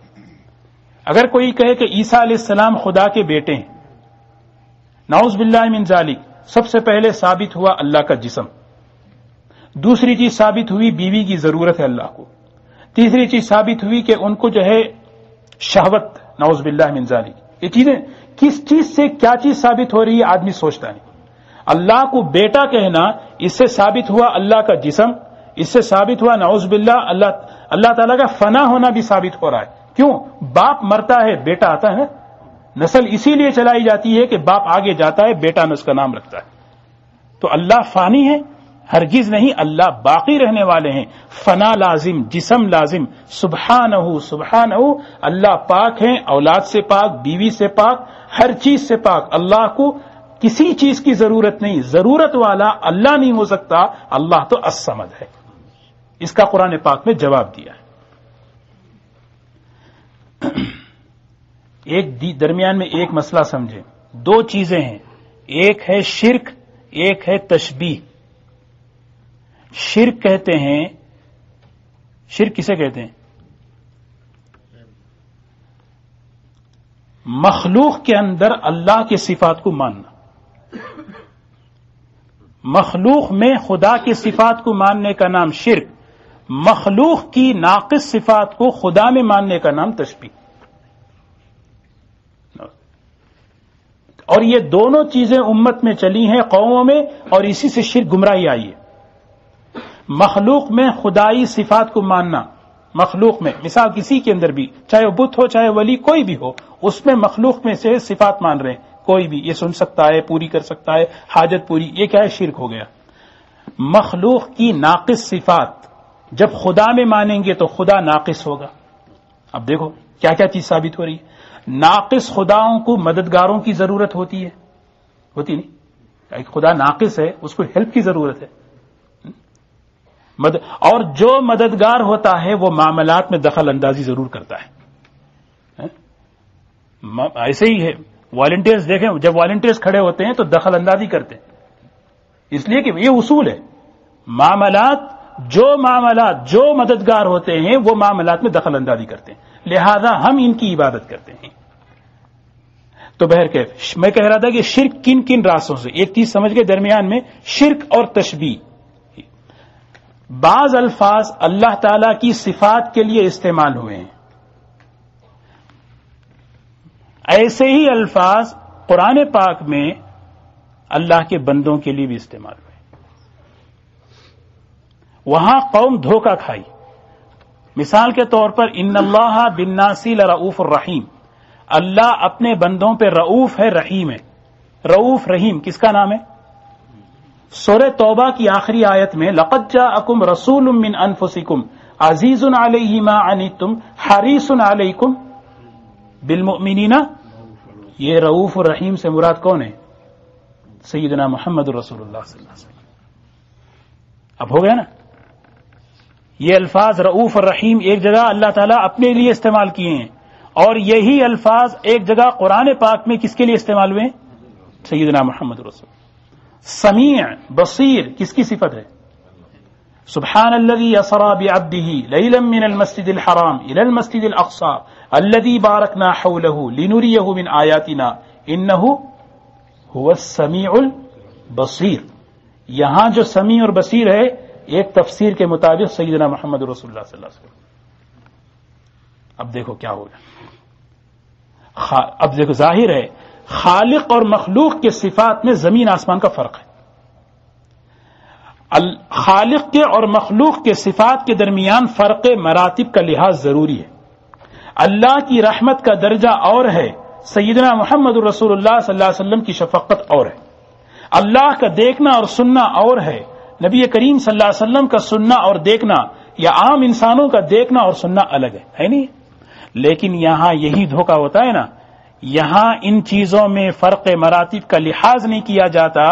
اگر کوئی کہے کہ عیسیٰ علیہ السلام خدا کے بیٹے ہیں، نعوذ باللہ من ذالک، سب سے پہلے ثابت ہوا اللہ کا جسم. دوسری چیز ثابت ہوئی بیوی کی ضرورت ہے اللہ کو. تیسری چیز ثابت ہوئی کہ ان کو جو ہے شہوت، نعوذ باللہ من ذالک. یہ چیزیں کس چیز سے کیا چیز ثابت ہو رہی ہے آدمی سوچتا نہیں. اللہ کو بیٹا کہنا، اس سے ثابت ہوا اللہ کا جسم، اس سے ثابت ہوا نعوذ باللہ اللہ تعالیٰ کا فنا ہونا بھی ثابت ہو رہا ہے. کیوں؟ باپ مرتا ہے بیٹا آتا ہے، نسل اسی لیے چلائی جاتی ہے کہ باپ آگے جاتا ہے، بیٹا نے اس کا نام رکھتا ہے. تو اللہ فانی ہے؟ ہرگز نہیں، اللہ باقی رہنے والے ہیں. فنا لازم، جسم لازم. سبحانہ اللہ پاک ہیں، اولاد سے پاک، بیوی سے پاک، ہر چیز سے پاک. اللہ کو کسی چیز کی ضرورت نہیں، ضرورت والا اللہ نہیں ہو سکتا. اللہ تو الصمد ہے. اس کا قرآن پاک میں جواب دیا ہے. ایک درمیان میں ایک مسئلہ سمجھیں. دو چیزیں ہیں، ایک ہے شرک، ایک ہے تشبیہ. شرک کہتے ہیں، شرک کسے کہتے ہیں؟ مخلوق کے اندر اللہ کی صفات کو ماننا. مخلوق میں خدا کی صفات کو ماننے کا نام شرک، مخلوق کی ناقص صفات کو خدا میں ماننے کا نام تشبیہ. اور یہ دونوں چیزیں امت میں چلی ہیں، قوموں میں، اور اسی سے شرک گمراہی آئی ہے. مخلوق میں خدائی صفات کو ماننا، مخلوق میں مثال کسی کے اندر بھی، چاہے وہ بت ہو چاہے ولی کوئی بھی ہو، اس میں مخلوق میں سے صفات مان رہے ہیں. کوئی بھی یہ سن سکتا ہے، پوری کر سکتا ہے، حاجت پوری، یہ کیا ہے؟ شرک ہو گیا۔ مخلوق کی ناقص صفات جب خدا میں مانیں گے تو خدا ناقص ہوگا۔ اب دیکھو کیا کیا چیز ثابت ہو رہی ہے۔ ناقص خداؤں کو مددگاروں کی ضرورت ہوتی ہے، ہوتی نہیں؟ ایک خدا ناقص ہے، اس کو ہیلپ کی ضرورت ہے، اور جو مددگار ہوتا ہے وہ معاملات میں دخل اندازی ضرور کرتا ہے۔ ایسے ہی ہے، والنٹیئرز دیکھیں، جب والنٹیئرز کھڑے ہوتے ہیں تو دخل اندازی کرتے ہیں، اس لیے کہ یہ اصول ہے، معاملات جو مددگار ہوتے ہیں وہ معاملات میں دخل اندازی کرتے ہیں، لہذا ہم ان کی عبادت کرتے ہیں۔ تو بہرکیف میں کہہ رہا تھا کہ شرک کن کن راستوں سے، ایک چیز سمجھ کے درمیان میں شرک اور تشبیہ، بعض الفاظ اللہ تعالی کی صفات کے لیے استعمال ہوئے ہیں، ایسے ہی الفاظ قرآن پاک میں اللہ کے بندوں کے لیے بھی استعمال ہوئے، وہاں قوم دھوکہ کھائی۔ مثال کے طور پر ان اللہ بالناس لرؤوف الرحیم، اللہ اپنے بندوں پہ رؤوف ہے، رحیم ہے۔ رؤوف رحیم کس کا نام ہے؟ سورہ توبہ کی آخری آیت میں لقد جاءکم رسول من انفسکم عزیز علیہ ما عنتم حریص علیکم بالمؤمنین، یہ رؤوف الرحیم سے مراد کون ہے؟ سیدنا محمد رسول اللہ صلی اللہ علیہ وسلم۔ اب ہو گیا نا، یہ الفاظ رؤوف الرحیم ایک جگہ اللہ تعالیٰ اپنے لیے استعمال کیے ہیں، اور یہی الفاظ ایک جگہ قرآن پاک میں کس کے لیے استعمال ہوئے؟ سیدنا محمد رسول۔ سمیع بصیر کس کی صفت ہے؟ سبحان الذي اسرى بعبده ليلا من المسجد الحرام الى المسجد الاقصى الذي باركنا حوله لنريه من آياتنا انه هو السميع البصير۔ یہاں جو سمیع اور بصیر ہے، ایک تفسیر کے مطابق سیدنا محمد رسول اللہ صلی اللہ علیہ وسلم۔ اب دیکھو کیا ہوگا، اب دیکھو ظاہر ہے خالق اور مخلوق کے صفات میں زمین آسمان کا فرق ہے۔ خالق کے اور مخلوق کے صفات کے درمیان فرق مراتب کا لحاظ ضروری ہے۔ اللہ کی رحمت کا درجہ اور ہے، سیدنا محمد رسول اللہ صلی اللہ علیہ وسلم کی شفقت اور ہے۔ اللہ کا دیکھنا اور سننا اور ہے، نبی کریم صلی اللہ علیہ وسلم کا سننا اور دیکھنا یا عام انسانوں کا دیکھنا اور سننا الگ ہے نہیں؟ لیکن یہاں یہی دھوکہ ہوتا ہے نا، یہاں ان چیزوں میں فرق مراتب کا لحاظ نہیں کیا جاتا،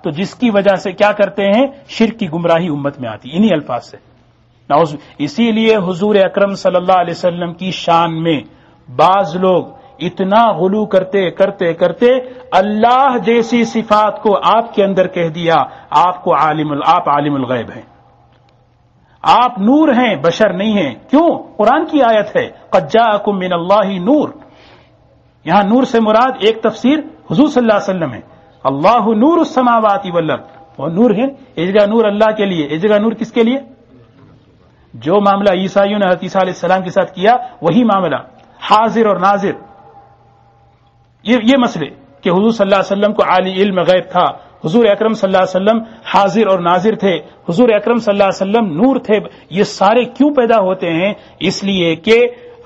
تو جس کی وجہ سے کیا کرتے ہیں؟ شرک کی گمراہی امت میں آتی انہی الفاظ سے۔ اسی لیے حضور اکرم صلی اللہ علیہ وسلم کی شان میں بعض لوگ اتنا غلو کرتے کرتے کرتے اللہ جیسی صفات کو آپ کے اندر کہہ دیا، آپ عالم الغیب ہیں، آپ نور ہیں، بشر نہیں ہیں۔ کیوں؟ قرآن کی آیت ہے قد جاءکم من اللہ نور، یہاں نور سے مراد ایک تفسیر حضور صلی اللہ علیہ وسلم ہے، اللہ نور السماوات والارض، وہ نور ہے، ایک جگہ نور اللہ کے لیے، ایک جگہ نور کس کے لیے؟ جو معاملہ عیسائیوں نے حضرت عیسیٰ علیہ السلام کے ساتھ کیا وہی معاملہ، حاضر اور ناظر، یہ مسئلے کہ حضور صلی اللہ علیہ وسلم کو عالی علم غیب تھا، حضور اکرم صلی اللہ علیہ وسلم حاضر اور ناظر تھے، حضور اکرم صلی اللہ علیہ وسلم نور تھے، یہ سارے کیوں پیدا ہوتے ہیں؟ اس لیے کہ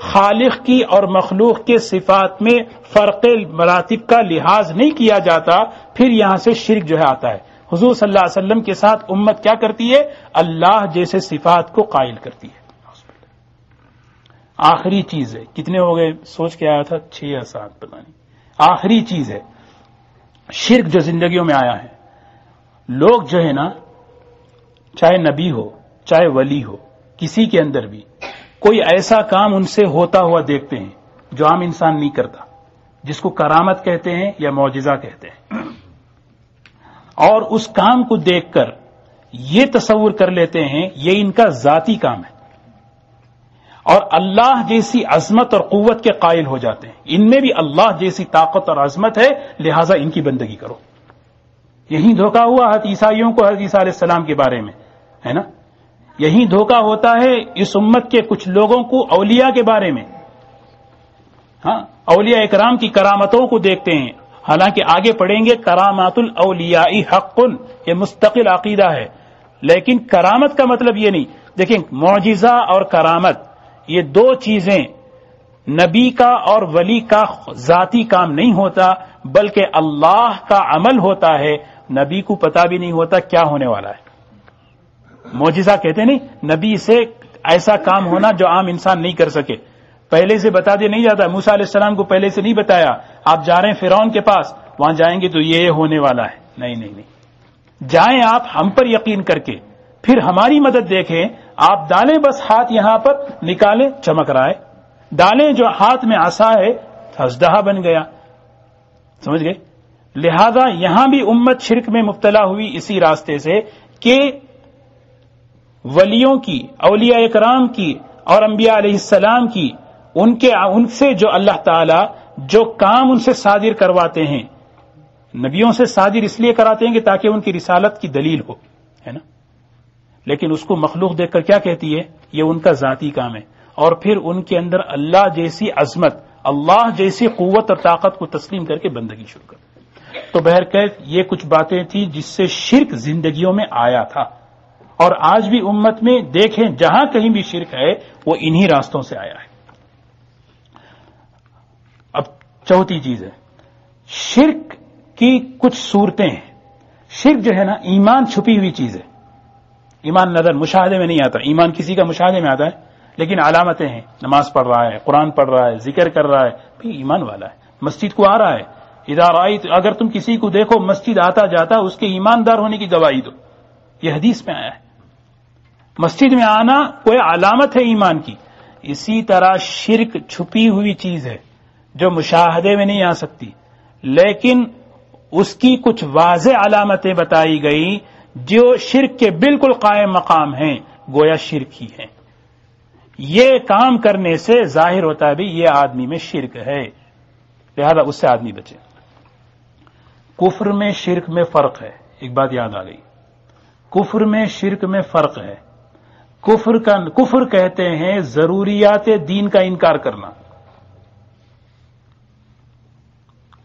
خالق کی اور مخلوق کے صفات میں فرق مراتب کا لحاظ نہیں کیا جاتا، پھر یہاں سے شرک جو ہے آتا ہے۔ حضور صلی اللہ علیہ وسلم کے ساتھ امت کیا کرتی ہے؟ اللہ جیسے صفات کو قائل کرتی ہے۔ آخری چیز ہے، کتنے ہو گئے سوچ کے آیا تھا، 6 یا 7 پتہ نہیں، آخری چیز ہے شرک جو زندگیوں میں آیا ہے۔ لوگ جو ہے نا، چاہے نبی ہو چاہے ولی ہو، کسی کے اندر بھی کوئی ایسا کام ان سے ہوتا ہوا دیکھتے ہیں جو عام انسان نہیں کرتا، جس کو کرامت کہتے ہیں یا معجزہ کہتے ہیں، اور اس کام کو دیکھ کر یہ تصور کر لیتے ہیں یہ ان کا ذاتی کام ہے، اور اللہ جیسی عظمت اور قوت کے قائل ہو جاتے ہیں، ان میں بھی اللہ جیسی طاقت اور عظمت ہے، لہذا ان کی بندگی کرو۔ یہی دھوکہ ہوا حضرت عیسائیوں کو حضرت عیسیٰ علیہ السلام کے بارے میں، ہے نا؟ یہی دھوکہ ہوتا ہے اس امت کے کچھ لوگوں کو اولیاء کے بارے میں۔ ہاں، اولیاء اکرام کی کرامتوں کو دیکھتے ہیں، حالانکہ آگے پڑھیں گے کرامات الاولیاء حق، یہ مستقل عقیدہ ہے، لیکن کرامت کا مطلب یہ نہیں۔ دیکھیں، معجزہ اور کرامت یہ دو چیزیں نبی کا اور ولی کا ذاتی کام نہیں ہوتا، بلکہ اللہ کا عمل ہوتا ہے، نبی کو پتا بھی نہیں ہوتا کیا ہونے والا ہے. معجزہ کہتے نہیں، نبی سے ایسا کام ہونا جو عام انسان نہیں کر سکے، پہلے سے بتا دیا نہیں جاتا. موسیٰ علیہ السلام کو پہلے سے نہیں بتایا آپ جا رہے ہیں فرعون کے پاس، وہاں جائیں گے تو یہ ہونے والا ہے. نہیں، جائیں آپ ہم پر یقین کر کے، پھر ہماری مدد دیکھیں. آپ ڈالیں بس ہاتھ یہاں پر، نکالیں چمک رہا ہے، ڈالیں جو ہاتھ میں عصا ہے اژدہا بن گیا. سمجھ گئے؟ لہذا یہاں بھی امت شرک میں مبتلا ہوئی اسی راستے سے کہ ولیوں کی، اولیاء اکرام کی اور انبیاء علیہ السلام کی، ان سے جو اللہ تعالی جو کام ان سے صادر کرواتے ہیں، نبیوں سے صادر اس لیے کراتے ہیں کہ تاکہ ان کی رسالت کی دلیل ہو، ہے نا. لیکن اس کو مخلوق دیکھ کر کیا کہتی ہے؟ یہ ان کا ذاتی کام ہے. اور پھر ان کے اندر اللہ جیسی عظمت، اللہ جیسی قوت اور طاقت کو تسلیم کر کے بندگی شروع کر. تو بہرکیف یہ کچھ باتیں تھیں جس سے شرک زندگیوں میں آیا تھا، اور آج بھی امت میں دیکھیں جہاں کہیں بھی شرک ہے وہ انہی راستوں سے آیا ہے. اب چوتھی چیز ہے شرک کی کچھ صورتیں ہیں. شرک جو ہے نا ایمان چھپی ہوئی چیز ہے. ایمان نظر مشاہدے میں نہیں آتا، ایمان کسی کا مشاہدے میں آتا ہے، لیکن علامتیں ہیں. نماز پڑھ رہا ہے، قرآن پڑھ رہا ہے، ذکر کر رہا ہے، بھی ایمان والا ہے. مسجد کو آ رہا ہے، ادھر آئی، اگر تم کسی کو دیکھو مسجد آتا جاتا اس کے ایماندار ہونے کی گواہی دو. یہ حدیث میں آیا ہے. مسجد میں آنا کوئی علامت ہے ایمان کی. اسی طرح شرک چھپی ہوئی چیز ہے جو مشاہدے میں نہیں آ سکتی، لیکن اس کی کچھ واضح علامتیں بتائی گئی جو شرک کے بالکل قائم مقام ہیں، گویا شرک ہی ہیں. یہ کام کرنے سے ظاہر ہوتا ہے بھی یہ آدمی میں شرک ہے، لہذا اس سے آدمی بچے. کفر میں شرک میں فرق ہے. ایک بات یاد آ گئی، کفر میں شرک میں فرق ہے. کفر کہتے ہیں ضروریات دین کا انکار کرنا.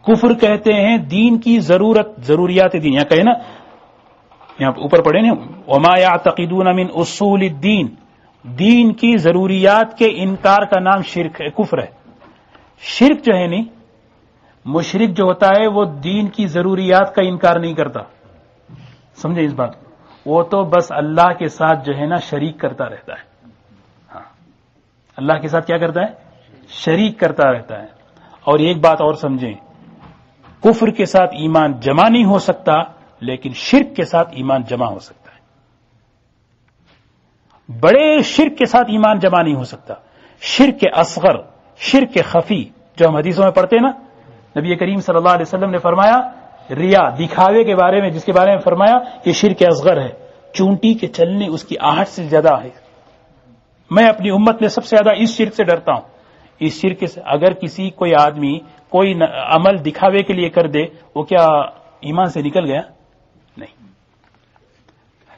کفر کہتے ہیں دین کی ضروریات دین. یہاں کہے نا، یہاں اوپر پڑھے نا، وما یعتقدون من اصول الدین، دین کی ضروریات کے انکار کا نام شرک ہے، کفر ہے. شرک جو ہے نہیں، مشرک جو ہوتا ہے وہ دین کی ضروریات کا انکار نہیں کرتا. سمجھے اس بات کو؟ وہ تو بس اللہ کے ساتھ جو ہے نا شریک کرتا رہتا ہے. ہاں، اللہ کے ساتھ کیا کرتا ہے؟ شریک کرتا رہتا ہے. اور ایک بات اور سمجھیں، کفر کے ساتھ ایمان جمع نہیں ہو سکتا، لیکن شرک کے ساتھ ایمان جمع ہو سکتا ہے. بڑے شرک کے ساتھ ایمان جمع نہیں ہو سکتا. شرک اصغر، شرک خفی جو ہم حدیثوں میں پڑھتے ہیں نا، نبی کریم صلی اللہ علیہ وسلم نے فرمایا ریا، دکھاوے کے بارے میں، جس کے بارے میں فرمایا یہ شرک اصغر ہے. چونٹی کے چلنے اس کی آہٹ سے زیادہ ہے. میں اپنی امت میں سب سے زیادہ اس شرک سے ڈرتا ہوں. اس شرک سے اگر کسی کوئی آدمی کوئی عمل دکھاوے کے لیے کر دے، وہ کیا ایمان سے نکل گیا؟ نہیں.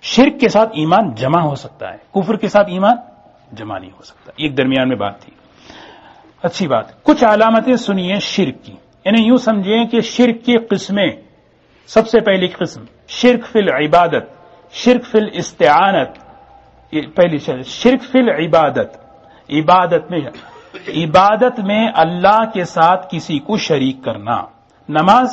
شرک کے ساتھ ایمان جمع ہو سکتا ہے، کفر کے ساتھ ایمان جمع نہیں ہو سکتا. ایک درمیان میں بات تھی. اچھی بات. کچھ علامتیں سنیے شرک کی. یعنی یوں سمجھیں کہ شرک کی قسمیں. سب سے پہلی قسم شرک فی العبادت، شرک فی الاستعانت. پہلی شرک فی العبادت، عبادت میں اللہ کے ساتھ کسی کو شریک کرنا. نماز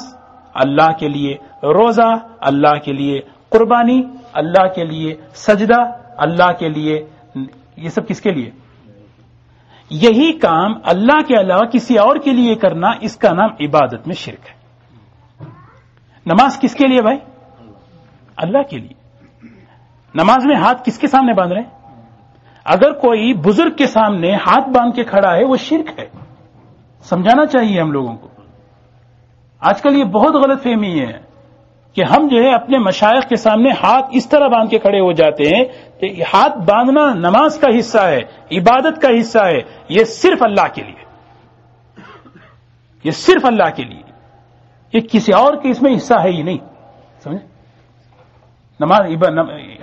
اللہ کے لیے، روزہ اللہ کے لیے، قربانی اللہ کے لیے، سجدہ اللہ کے لیے. یہ سب کس کے لیے؟ یہی کام اللہ کے علاوہ کسی اور کے لیے کرنا، اس کا نام عبادت میں شرک ہے. نماز کس کے لیے بھائی؟ اللہ کے لیے. نماز میں ہاتھ کس کے سامنے باندھ رہے ہیں؟ اگر کوئی بزرگ کے سامنے ہاتھ باندھ کے کھڑا ہے وہ شرک ہے. سمجھانا چاہیے ہم لوگوں کو. آج کل یہ بہت غلط فہمی ہے کہ ہم جو ہے اپنے مشائخ کے سامنے ہاتھ اس طرح باندھ کے کھڑے ہو جاتے ہیں کہ ہاتھ باندھنا نماز کا حصہ ہے، عبادت کا حصہ ہے. یہ صرف اللہ کے لیے، یہ صرف اللہ کے لیے. یہ کسی اور کے اس میں حصہ ہے ہی نہیں. سمجھے؟ نماز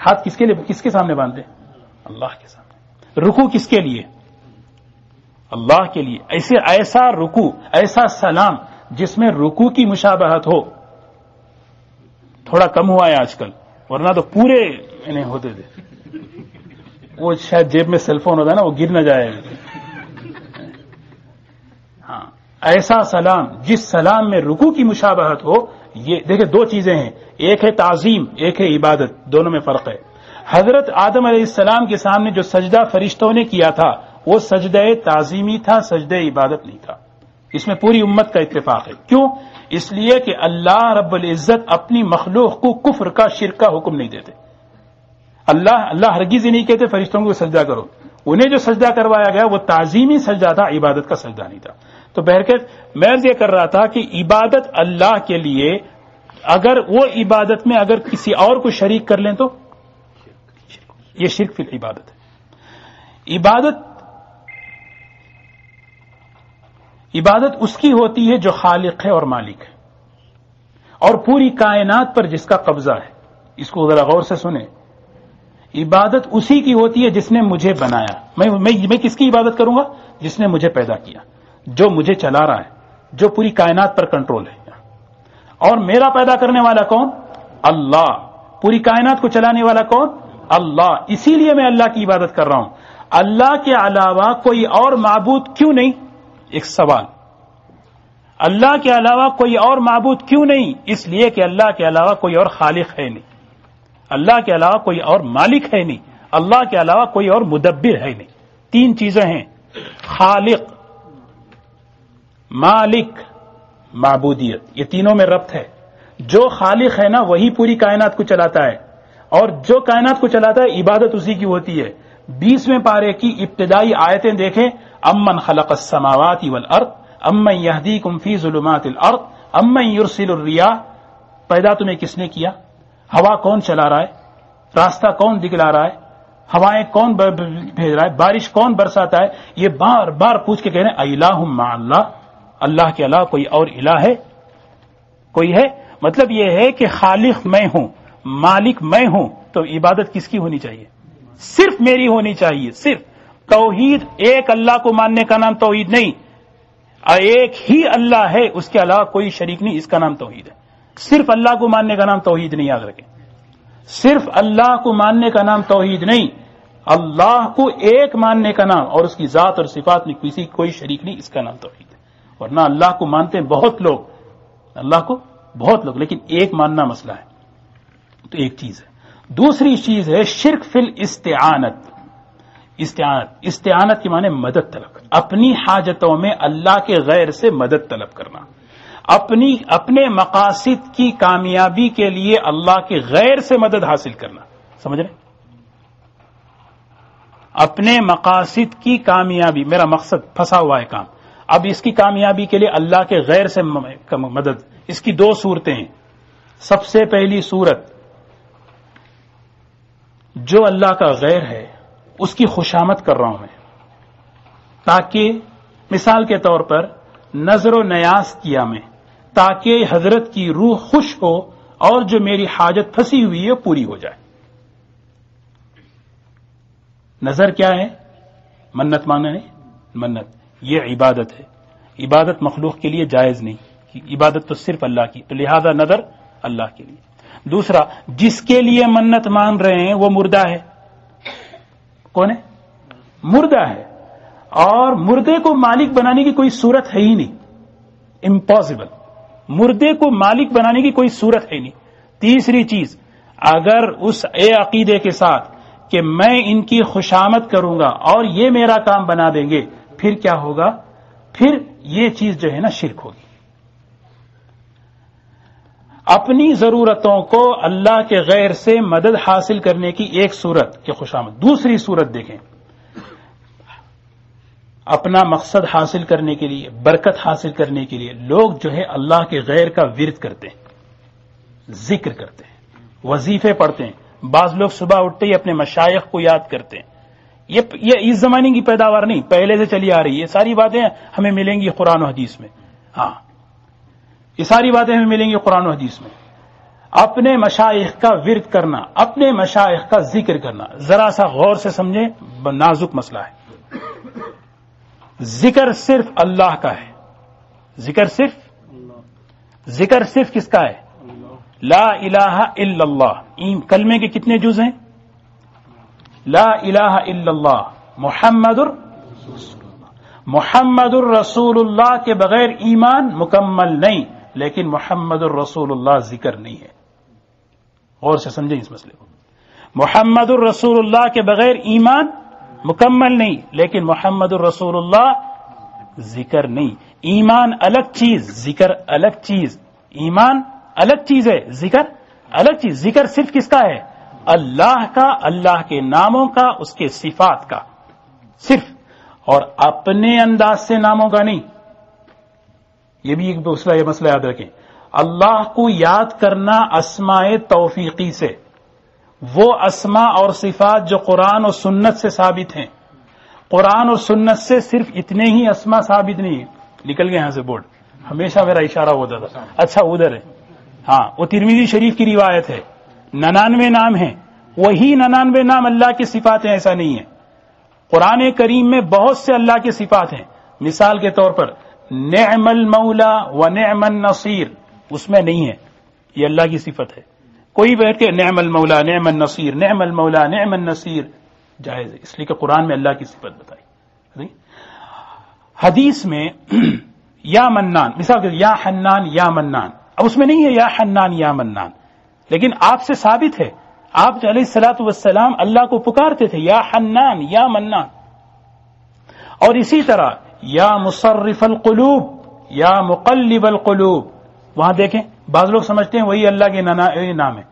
ہاتھ کس کے لیے، کس کے سامنے باندھتے؟ اللہ کے سامنے. رکوع کس کے لیے؟ اللہ کے لیے. ایسا رکوع، ایسا سلام جس میں رکوع کی مشابہت ہو. تھوڑا کم ہوا ہے آج کل، ورنہ تو پورے انہیں ہوتے تھے. وہ شاید جیب میں سیل فون ہوتا ہے نا، وہ گر نہ جائے. ہاں، ایسا سلام جس سلام میں رکوع کی مشابہت ہو. یہ دیکھیں دو چیزیں ہیں، ایک ہے تعظیم، ایک ہے عبادت، دونوں میں فرق ہے. حضرت آدم علیہ السلام کے سامنے جو سجدہ فرشتوں نے کیا تھا وہ سجدہ تعظیمی تھا، سجدہ عبادت نہیں تھا. اس میں پوری امت کا اتفاق ہے. کیوں؟ اس لیے کہ اللہ رب العزت اپنی مخلوق کو کفر کا، شرک کا حکم نہیں دیتے. اللہ ہرگز ہی نہیں کہتے فرشتوں کو سجدہ کرو. انہیں جو سجدہ کروایا گیا وہ تعظیمی سجدہ تھا، عبادت کا سجدہ نہیں تھا. تو بہرکیف میں یہ کر رہا تھا کہ عبادت اللہ کے لیے، اگر وہ عبادت میں اگر کسی اور کو شریک کر لیں تو یہ شرک فی العبادت ہے. عبادت اس کی ہوتی ہے جو خالق ہے اور مالک ہے، اور پوری کائنات پر جس کا قبضہ ہے. اس کو ذرا غور سے سنیں. عبادت اسی کی ہوتی ہے جس نے مجھے بنایا. میں کس کی عبادت کروں گا؟ جس نے مجھے پیدا کیا، جو مجھے چلا رہا ہے، جو پوری کائنات پر کنٹرول ہے. اور میرا پیدا کرنے والا کون؟ اللہ. پوری کائنات کو چلانے والا کون؟ اللہ. اسی لیے میں اللہ کی عبادت کر رہا ہوں. اللہ کے علاوہ کوئی اور معبود کیوں نہیں؟ ایک سوال. اللہ کے علاوہ کوئی اور معبود کیوں نہیں؟ اس لیے کہ اللہ کے علاوہ کوئی اور خالق ہے نہیں، اللہ کے علاوہ کوئی اور مالک ہے نہیں، اللہ کے علاوہ کوئی اور مدبر ہے نہیں. تین چیزیں ہیں، خالق، مالک، معبودیت. یہ تینوں میں ربط ہے. جو خالق ہے نا وہی پوری کائنات کو چلاتا ہے، اور جو کائنات کو چلاتا ہے عبادت اسی کی ہوتی ہے. 20ویں پارے کی ابتدائی آیتیں دیکھیں. امن خلق السماوات والارض امن یہدیکم فی ظلمات الارض امن یرسل الرياح. پیدا تمہیں کس نے کیا؟ ہوا کون چلا رہا ہے؟ راستہ کون دکھلا رہا ہے؟ ہوائیں کون بھیج رہا ہے؟ بارش کون برساتا ہے؟ یہ بار بار پوچھ کے کہہ رہے ہیں الہ مع اللہ. اللہ کے علاوہ کوئی اور الہ ہے؟ کوئی ہے؟ مطلب یہ ہے کہ خالق میں ہوں، مالک میں ہوں. تو عبادت کس کی ہونی چاہیے؟ صرف میری ہونی چاہیے. صرف توحید، ایک اللہ کو ماننے کا نام توحید نہیں. ایک ہی اللہ ہے، اس کے علاوہ کوئی شریک نہیں، اس کا نام توحید ہے. صرف اللہ کو ماننے کا نام توحید نہیں، یاد رکھیں. صرف اللہ کو ماننے کا نام توحید نہیں، اللہ کو ایک ماننے کا نام، اور اس کی ذات اور صفات میں کسی کوئی شریک نہیں، اس کا نام توحید ہے. ورنہ اللہ کو مانتے ہیں بہت لوگ، اللہ کو بہت لوگ، لیکن ایک ماننا مسئلہ ہے. تو ایک چیز ہے. دوسری چیز ہے شرک فی الاستعانت. استعانت کی معنی مدد طلب، اپنی حاجتوں میں اللہ کے غیر سے مدد طلب کرنا، اپنے مقاصد کی کامیابی کے لیے اللہ کے غیر سے مدد حاصل کرنا. سمجھ رہے؟ اپنے مقاصد کی کامیابی، میرا مقصد پھنسا ہوا ہے کام، اب اس کی کامیابی کے لیے اللہ کے غیر سے مدد. اس کی دو صورتیں ہیں. سب سے پہلی صورت، جو اللہ کا غیر ہے اس کی خوشامد کر رہا ہوں میں، تاکہ مثال کے طور پر نظر و نیاز کیا میں، تاکہ حضرت کی روح خوش ہو اور جو میری حاجت پھنسی ہوئی ہے پوری ہو جائے. نظر کیا ہے؟ منت مانگنا نہیں، منت یہ عبادت ہے. عبادت مخلوق کے لیے جائز نہیں، عبادت تو صرف اللہ کی، تو لہذا نظر اللہ کے لیے. دوسرا، جس کے لیے منت مان رہے ہیں وہ مردہ ہے. کون ہے؟ مردہ ہے. اور مردے کو مالک بنانے کی کوئی صورت ہے ہی نہیں، امپاسبل. مردے کو مالک بنانے کی کوئی صورت ہے نہیں. تیسری چیز، اگر اس عقیدے کے ساتھ کہ میں ان کی خوشامد کروں گا اور یہ میرا کام بنا دیں گے، پھر کیا ہوگا؟ پھر یہ چیز جو ہے نا شرک ہوگی. اپنی ضرورتوں کو اللہ کے غیر سے مدد حاصل کرنے کی ایک صورت کہ خوشامد. دوسری صورت دیکھیں، اپنا مقصد حاصل کرنے کے لیے، برکت حاصل کرنے کے لیے لوگ جو ہے اللہ کے غیر کا ورد کرتے ہیں، ذکر کرتے ہیں، وظیفے پڑھتے ہیں. بعض لوگ صبح اٹھتے ہی اپنے مشائخ کو یاد کرتے ہیں. یہ اس زمانے کی پیداوار نہیں، پہلے سے چلی آ رہی ہے. یہ ساری باتیں ہمیں ملیں گی قرآن و حدیث میں. ہاں، یہ ساری باتیں ہمیں ملیں گی قرآن و حدیث میں. اپنے مشائخ کا ورد کرنا، اپنے مشائخ کا ذکر کرنا، ذرا سا غور سے سمجھیں، نازک مسئلہ ہے. ذکر صرف اللہ کا ہے. ذکر صرف کس کا ہے؟ لا الہ الا اللہ. کلمے کے کتنے جز ہیں؟ لا الہ الا اللہ محمد رسول اللہ. محمد الرسول اللہ کے بغیر ایمان مکمل نہیں، لیکن محمد الرسول اللہ ذکر نہیں ہے. غور سے سمجھیں اس مسئلے کو. محمد الرسول اللہ کے بغیر ایمان مکمل نہیں، لیکن محمد الرسول اللہ ذکر نہیں. ایمان الگ چیز، ذکر الگ چیز. ایمان الگ چیز ہے، ذکر الگ چیز. ذکر صرف کس کا ہے؟ اللہ کا، اللہ کے ناموں کا، اس کے صفات کا صرف، اور اپنے انداز سے ناموں کا نہیں. یہ بھی ایک مسئلہ یاد رکھیں. اللہ کو یاد کرنا اسماء توفیقی سے، وہ اسماء اور صفات جو قرآن اور سنت سے ثابت ہیں. قرآن اور سنت سے صرف اتنے ہی اسماء ثابت نہیں ہیں. نکل گئے یہاں سے بورڈ، ہمیشہ میرا اشارہ ہوتا تھا. اچھا ادھر ہے، ہاں وہ ترمذی شریف کی روایت ہے. 99 نام ہیں، وہی 99 نام اللہ کی صفات ہیں، ایسا نہیں ہے. قرآن کریم میں بہت سے اللہ کی صفات ہیں. مثال کے طور پر نعم المولا و نعم النصیر، اس میں نہیں ہے، یہ اللہ کی صفت ہے. کوئی بیٹھ کے نعم المولا نعم النصیر، نعم المولا نعم النصیر جائز ہے، اس لیے کہ قرآن میں اللہ کی صفت بتائی. حدیث میں یا منان، مثال کے یا حنان یا منان، اب اس میں نہیں ہے یا حنان یا منان، لیکن آپ سے ثابت ہے. آپ علیہ الصلوۃ والسلام اللہ کو پکارتے تھے یا حنان یا منان. اور اسی طرح یا مصرف القلوب یا مقلب القلوب، وہاں دیکھیں بعض لوگ سمجھتے ہیں وہی اللہ کے نام ہے.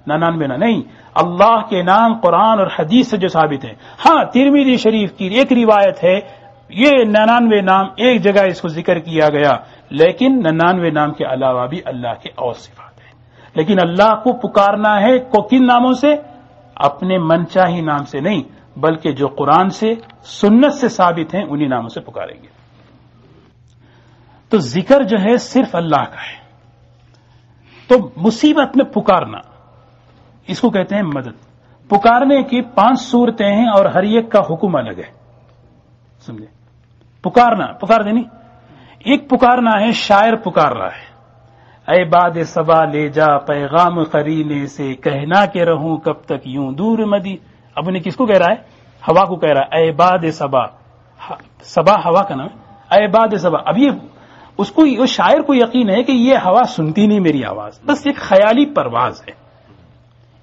99 نام نہیں، اللہ کے نام قرآن اور حدیث سے جو ثابت ہے. ہاں ترمذی شریف کی ایک روایت ہے، یہ 99 نام ایک جگہ اس کو ذکر کیا گیا، لیکن 99 نام کے علاوہ بھی اللہ کے اور صفات ہیں. لیکن اللہ کو پکارنا ہے کو کن ناموں سے؟ اپنے منچاہی نام سے نہیں، بلکہ جو قرآن سے سنت سے ثابت ہیں انہی ناموں سے پکاریں گے. تو ذکر جو ہے صرف اللہ کا ہے. تو مصیبت میں پکارنا، اس کو کہتے ہیں مدد. پکارنے کی 5 صورتیں ہیں اور ہر ایک کا حکم الگ ہے. سمجھے؟ پکارنا، پکار دینی. ایک پکارنا ہے، شاعر پکار رہا ہے، اے باد صبا لے جا پیغام قرینے سے، کہنا کہ رہوں کب تک یوں دور مدی. اب انہیں کس کو کہہ رہا ہے؟ ہوا کو کہہ رہا ہے اے باد صبا. صبا ہوا کا نام ہے، اے باد صبا. اب یہ اس کو، اس شاعر کو یقین ہے کہ یہ ہوا سنتی نہیں میری آواز، بس ایک خیالی پرواز ہے.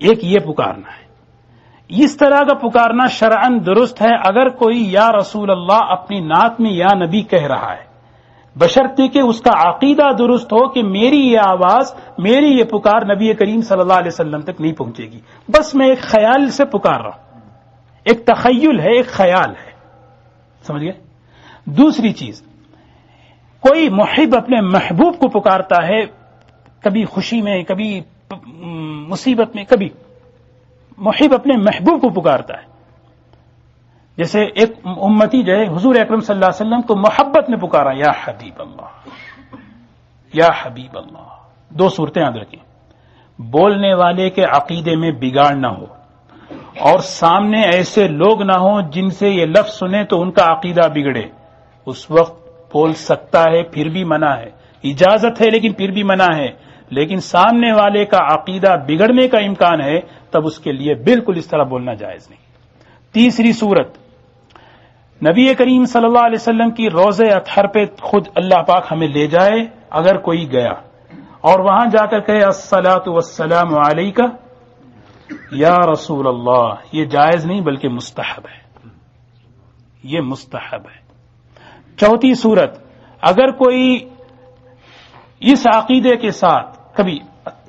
ایک یہ پکارنا ہے. اس طرح کا پکارنا شرعاً درست ہے اگر کوئی یا رسول اللہ اپنی نعت میں یا نبی کہہ رہا ہے، بشرطے کہ اس کا عقیدہ درست ہو کہ میری یہ آواز، میری یہ پکار نبی کریم صلی اللہ علیہ وسلم تک نہیں پہنچے گی، بس میں ایک خیال سے پکار رہا ہوں. ایک تخیل ہے، ایک خیال ہے. سمجھ گئے؟ دوسری چیز، کوئی محب اپنے محبوب کو پکارتا ہے، کبھی خوشی میں، کبھی مصیبت میں، کبھی محب اپنے محبوب کو پکارتا ہے. جیسے ایک امتی جو ہے حضور اکرم صلی اللہ علیہ وسلم کو محبت میں پکارا، یا حبیب اللہ، یا حبیب اللہ. 2 صورتیں یاد رکھیں. بولنے والے کے عقیدے میں بگاڑ نہ ہو، اور سامنے ایسے لوگ نہ ہوں جن سے یہ لفظ سنے تو ان کا عقیدہ بگڑے. اس وقت بول سکتا ہے، پھر بھی منع ہے. اجازت ہے لیکن پھر بھی منع ہے. لیکن سامنے والے کا عقیدہ بگڑنے کا امکان ہے، تب اس کے لیے بالکل اس طرح بولنا جائز نہیں. تیسری صورت، نبی کریم صلی اللہ علیہ وسلم کی روضہ اطہر پہ خود اللہ پاک ہمیں لے جائے، اگر کوئی گیا اور وہاں جا کر کہے الصلاۃ والسلام علیک یا رسول اللہ، یہ جائز نہیں بلکہ مستحب ہے. یہ مستحب ہے. چوتھی صورت، اگر کوئی اس عقیدے کے ساتھ کبھی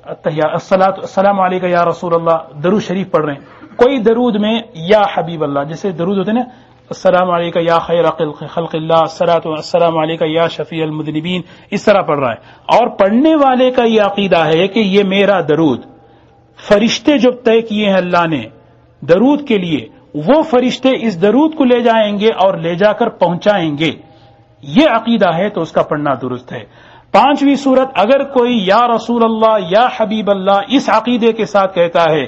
السلام علیکم یا رسول اللہ درود شریف پڑھ رہے ہیں، کوئی درود میں یا حبیب اللہ، جیسے درود ہوتے ہیں نا، السلام علیکم یا خیر خلق اللہ، السلام علیکم یا شفیع المذنبین، اس طرح پڑھ رہا ہے، اور پڑھنے والے کا یہ عقیدہ ہے کہ یہ میرا درود فرشتے جو طے کیے ہیں اللہ نے درود کے لیے، وہ فرشتے اس درود کو لے جائیں گے اور لے جا کر پہنچائیں گے، یہ عقیدہ ہے تو اس کا پڑھنا درست ہے. پانچویں صورت، اگر کوئی یا رسول اللہ یا حبیب اللہ اس عقیدے کے ساتھ کہتا ہے،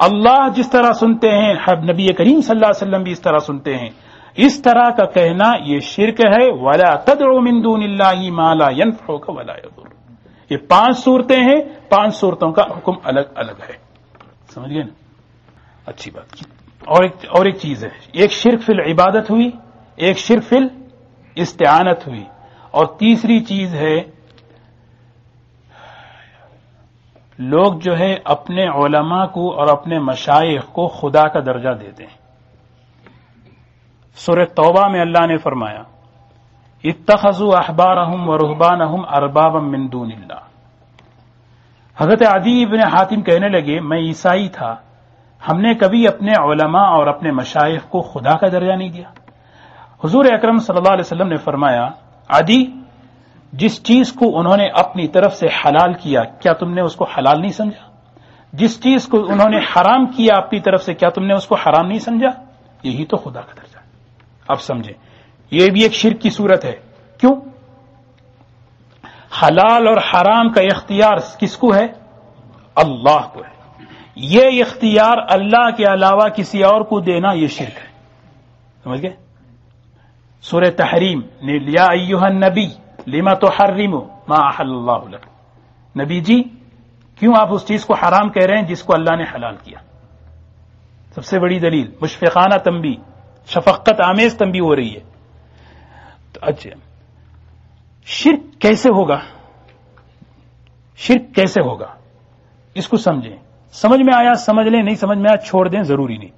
اللہ جس طرح سنتے ہیں نبی کریم صلی اللہ علیہ وسلم بھی اس طرح سنتے ہیں، اس طرح کا کہنا یہ شرک ہے. وَلَا تَدْعُ مِن دُونِ اللَّهِ مَا لَا يَنفَعُكَ وَلَا يَضُرُّكَ. یہ 5 صورتیں ہیں، 5 صورتوں کا حکم الگ الگ ہے. سمجھ گئے نا؟ اچھی بات. اور ایک چیز ہے، ایک شرک فی العبادت ہوئی، ایک شرک فی استعانت ہوئی. اور تیسری چیز ہے لوگ جو ہے اپنے علماء کو اور اپنے مشائخ کو خدا کا درجہ دیتے ہیں. سورہ توبہ میں اللہ نے فرمایا اتخذوا احبارهم ورهبانهم اربابا من دون اللہ. حضرت عدی ابن حاتم کہنے لگے میں عیسائی تھا، ہم نے کبھی اپنے علماء اور اپنے مشائخ کو خدا کا درجہ نہیں دیا. حضور اکرم صلی اللہ علیہ وسلم نے فرمایا عدی جس چیز کو انہوں نے اپنی طرف سے حلال کیا کیا تم نے اس کو حلال نہیں سمجھا؟ جس چیز کو انہوں نے حرام کیا اپنی طرف سے کیا تم نے اس کو حرام نہیں سمجھا؟ یہی تو خدا کا درجہ ہے. اب سمجھیں یہ بھی ایک شرک کی صورت ہے. کیوں؟ حلال اور حرام کا اختیار کس کو ہے؟ اللہ کو ہے. یہ اختیار اللہ کے علاوہ کسی اور کو دینا یہ شرک ہے. سمجھ گئے؟ سورہ تحریم نے یا ایھا النبی لما تحرم ما احل اللہ لک. نبی جی کیوں آپ اس چیز کو حرام کہہ رہے ہیں جس کو اللہ نے حلال کیا؟ سب سے بڑی دلیل مشفقانہ تنبیہ، شفقت آمیز تنبیہ ہو رہی ہے. تو اچھا شرک کیسے ہوگا؟ شرک کیسے ہوگا اس کو سمجھیں. سمجھ میں آیا سمجھ لیں، نہیں سمجھ میں آیا چھوڑ دیں، ضروری نہیں.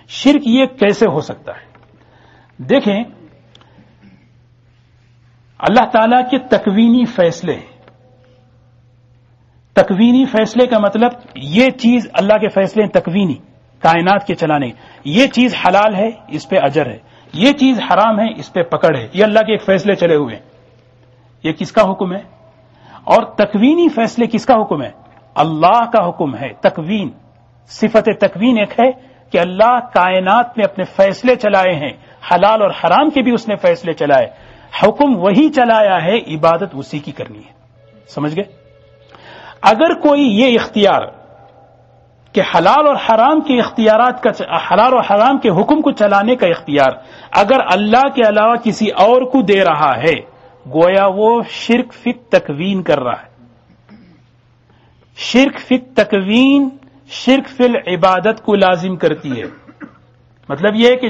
شرک یہ کیسے ہو سکتا ہے؟ دیکھیں اللہ تعالیٰ کے تکوینی فیصلے ہیں. تکوینی فیصلے کا مطلب یہ چیز اللہ کے فیصلے ہیں تکوینی، کائنات کے چلانے. یہ چیز حلال ہے اس پہ اجر ہے، یہ چیز حرام ہے اس پہ پکڑ ہے. یہ اللہ کے ایک فیصلے چلے ہوئے ہیں. یہ کس کا حکم ہے؟ اور تکوینی فیصلے کس کا حکم ہے؟ اللہ کا حکم ہے. تکوین، صفت تکوین ایک ہے کہ اللہ کائنات میں اپنے فیصلے چلائے ہیں، حلال اور حرام کے بھی اس نے فیصلے چلائے. حکم وہی چلایا ہے، عبادت اسی کی کرنی ہے. سمجھ گئے؟ اگر کوئی یہ اختیار کہ حلال اور حرام کے اختیارات کا، حلال اور حرام کے حکم کو چلانے کا اختیار اگر اللہ کے علاوہ کسی اور کو دے رہا ہے گویا وہ شرک فی تکوین کر رہا ہے. شرک فی تکوین شرک فی العبادت کو لازم کرتی ہے. مطلب یہ ہے کہ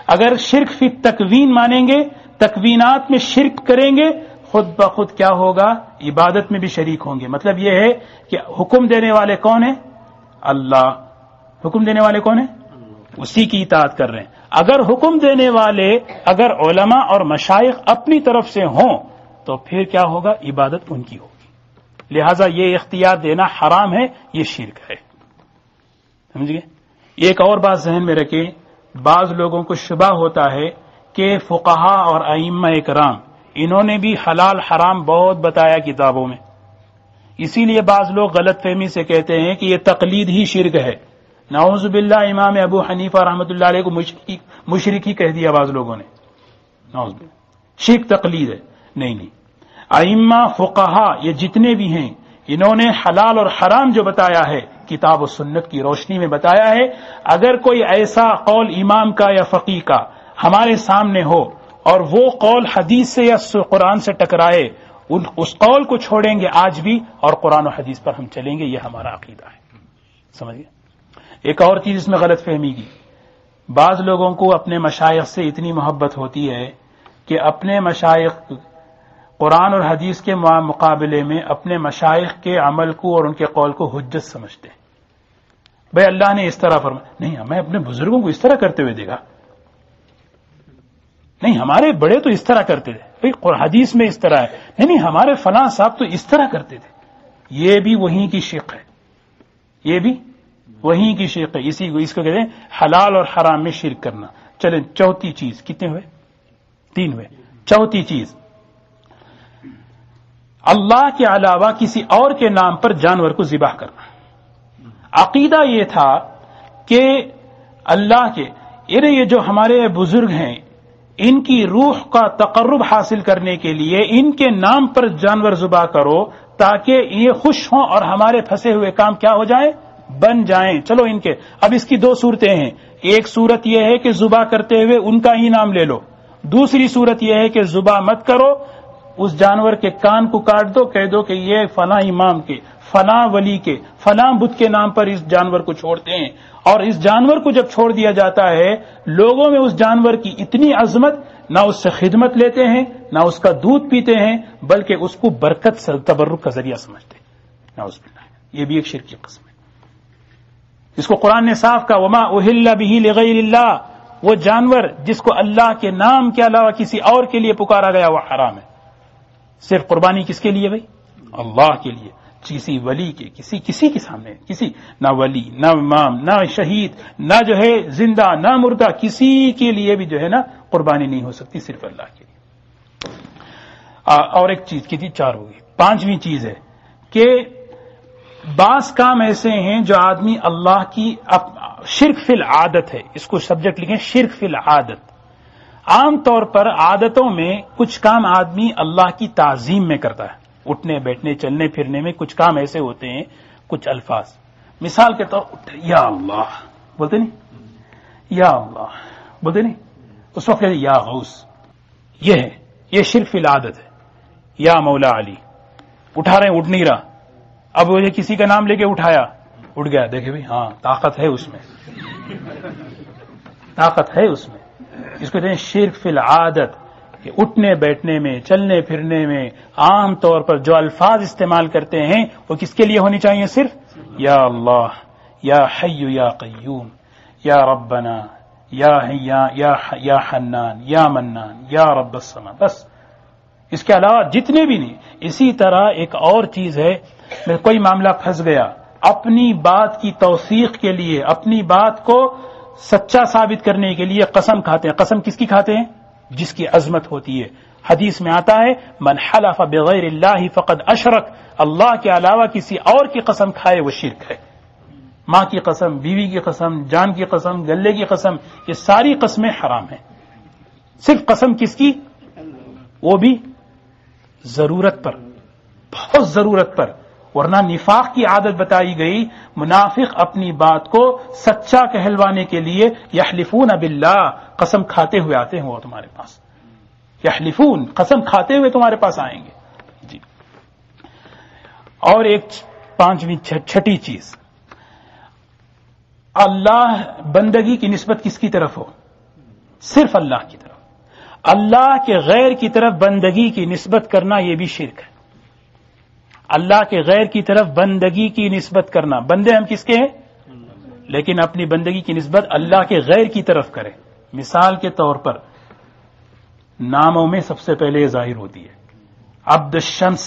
اگر شرک فی تکوین مانیں گے، تکوینات میں شرک کریں گے، خود بخود کیا ہوگا؟ عبادت میں بھی شریک ہوں گے. مطلب یہ ہے کہ حکم دینے والے کون ہیں؟ اللہ. حکم دینے والے کون ہیں؟ اسی کی اطاعت کر رہے ہیں. اگر حکم دینے والے اگر علماء اور مشائخ اپنی طرف سے ہوں تو پھر کیا ہوگا؟ عبادت ان کی ہوگی. لہذا یہ اختیار دینا حرام ہے، یہ شرک ہے. سمجھ گئے؟ ایک اور بات ذہن میں رکھیں. بعض لوگوں کو شبہ ہوتا ہے کہ فقہا اور ائمہ کرام انہوں نے بھی حلال حرام بہت بتایا کتابوں میں، اسی لیے بعض لوگ غلط فہمی سے کہتے ہیں کہ یہ تقلید ہی شرک ہے. نعوذ باللہ امام ابو حنیفہ رحمۃ اللہ علیہ کو مشرک ہی کہہ دیا بعض لوگوں نے. نعوذ باللہ، شرک تقلید ہے. نہیں، ائمہ فقہا یہ جتنے بھی ہیں انہوں نے حلال اور حرام جو بتایا ہے کتاب و سنت کی روشنی میں بتایا ہے. اگر کوئی ایسا قول امام کا یا فقیہ کا ہمارے سامنے ہو اور وہ قول حدیث سے یا قرآن سے ٹکرائے، اس قول کو چھوڑیں گے آج بھی اور قرآن و حدیث پر ہم چلیں گے. یہ ہمارا عقیدہ ہے. سمجھ گئے؟ ایک اور چیز اس میں غلط فہمی کی. بعض لوگوں کو اپنے مشائخ سے اتنی محبت ہوتی ہے کہ اپنے مشائخ قرآن اور حدیث کے مقابلے میں اپنے مشائخ کے عمل کو اور ان کے قول کو حجت سمجھتے ہیں. بھائی اللہ نے اس طرح فرمایا، نہیں ہمیں اپنے بزرگوں کو اس طرح کرتے ہوئے دیکھا، نہیں ہمارے بڑے تو اس طرح کرتے تھے، بھائی حدیث میں اس طرح ہے، نہیں ہمارے فلاں صاحب تو اس طرح کرتے تھے. یہ بھی وہیں کی شرک ہے، یہ بھی وہیں کی شرک ہے. اس کو کہتے ہیں حلال اور حرام میں شرک کرنا. چلیں چوتھی چیز، کتنے ہوئے؟ 3 ہوئے. چوتھی چیز اللہ کے علاوہ کسی اور کے نام پر جانور کو ذبح کرنا. عقیدہ یہ تھا کہ اللہ کے یہ جو ہمارے بزرگ ہیں ان کی روح کا تقرب حاصل کرنے کے لیے ان کے نام پر جانور ذبح کرو تاکہ یہ خوش ہوں اور ہمارے پھنسے ہوئے کام کیا ہو جائیں؟ بن جائیں. چلو ان کے اب اس کی 2 صورتیں ہیں. ایک صورت یہ ہے کہ ذبح کرتے ہوئے ان کا ہی نام لے لو. دوسری صورت یہ ہے کہ ذبح مت کرو، اس جانور کے کان کو کاٹ دو، کہہ دو کہ یہ فلاں امام کے، فلاں ولی کے، فلاں بت کے نام پر اس جانور کو چھوڑتے ہیں. اور اس جانور کو جب چھوڑ دیا جاتا ہے لوگوں میں اس جانور کی اتنی عظمت نہ اس سے خدمت لیتے ہیں، نہ اس کا دودھ پیتے ہیں، بلکہ اس کو برکت سے تبرک کا ذریعہ سمجھتے ہیں. نعوذ باللہ، یہ بھی ایک شرک کی قسم ہے. جس کو قرآن نے صاف کہا وما اہل بہ لغیر اللہ، وہ جانور جس کو اللہ کے نام کے علاوہ کسی اور کے لیے پکارا گیا وہ حرام ہے. صرف قربانی کس کے لیے بھائی؟ اللہ کے لیے. کسی ولی کے کسی کے سامنے، کسی نہ ولی نہ امام نہ شہید نہ جو ہے زندہ نہ مردہ، کسی کے لیے بھی جو ہے نا قربانی نہیں ہو سکتی، صرف اللہ کے لیے. اور ایک چیز کی تھی، 4 ہو گئی. 5ویں چیز ہے کہ بعض کام ایسے ہیں جو آدمی اللہ کی شرک فی العادت ہے، اس کو سبجیکٹ لکھیں شرک فی العادت. عام طور پر عادتوں میں کچھ کام آدمی اللہ کی تعظیم میں کرتا ہے، اٹھنے بیٹھنے چلنے پھرنے میں کچھ کام ایسے ہوتے ہیں، کچھ الفاظ مثال کے طور پر یا اللہ بولتے نہیں، یا اللہ بولتے نہیں، اس وقت کہتے یا غوث. یہ شرک فی العادت ہے. یا مولا علی اٹھا رہے ہیں، اٹھ نہیں رہا، اب وہ کسی کا نام لے کے اٹھایا، اٹھ گیا. دیکھے بھی ہاں طاقت ہے اس میں، طاقت ہے اس میں. اس کو کہتے ہیں شرک فی العادت، کہ اٹھنے بیٹھنے میں چلنے پھرنے میں عام طور پر جو الفاظ استعمال کرتے ہیں وہ کس کے لیے ہونی چاہیے؟ صرف یا اللہ، یا حی یا قیوم، یا ربنا، یا حنان، یا منان، یا رب السماء، بس. اس کے علاوہ جتنے بھی نہیں. اسی طرح ایک اور چیز ہے، کوئی معاملہ پھنس گیا، اپنی بات کی توثیق کے لیے، اپنی بات کو سچا ثابت کرنے کے لیے قسم کھاتے ہیں. قسم کس کی کھاتے ہیں؟ جس کی عظمت ہوتی ہے. حدیث میں آتا ہے من حلف بغیر اللہ فقد اشرک، اللہ کے علاوہ کسی اور کی قسم کھائے وہ شرک ہے. ماں کی قسم، بیوی کی قسم، جان کی قسم، گلے کی قسم، یہ ساری قسمیں حرام ہیں. صرف قسم کس کی؟ وہ بھی ضرورت پر، بہت ضرورت پر. ورنہ نفاق کی عادت بتائی گئی، منافق اپنی بات کو سچا کہلوانے کے لیے یحلفون باللہ، قسم کھاتے ہوئے آتے ہیں وہ تمہارے پاس. یحلفون، قسم کھاتے ہوئے تمہارے پاس آئیں گے. جی. اور ایک 5ویں چھٹی چیز، اللہ بندگی کی نسبت کس کی طرف ہو؟ صرف اللہ کی طرف. اللہ کے غیر کی طرف بندگی کی نسبت کرنا یہ بھی شرک ہے. اللہ کے غیر کی طرف بندگی کی نسبت کرنا. بندے ہم کس کے ہیں؟ لیکن اپنی بندگی کی نسبت اللہ کے غیر کی طرف کریں. مثال کے طور پر ناموں میں سب سے پہلے یہ ظاہر ہوتی ہے. عبد الشمس،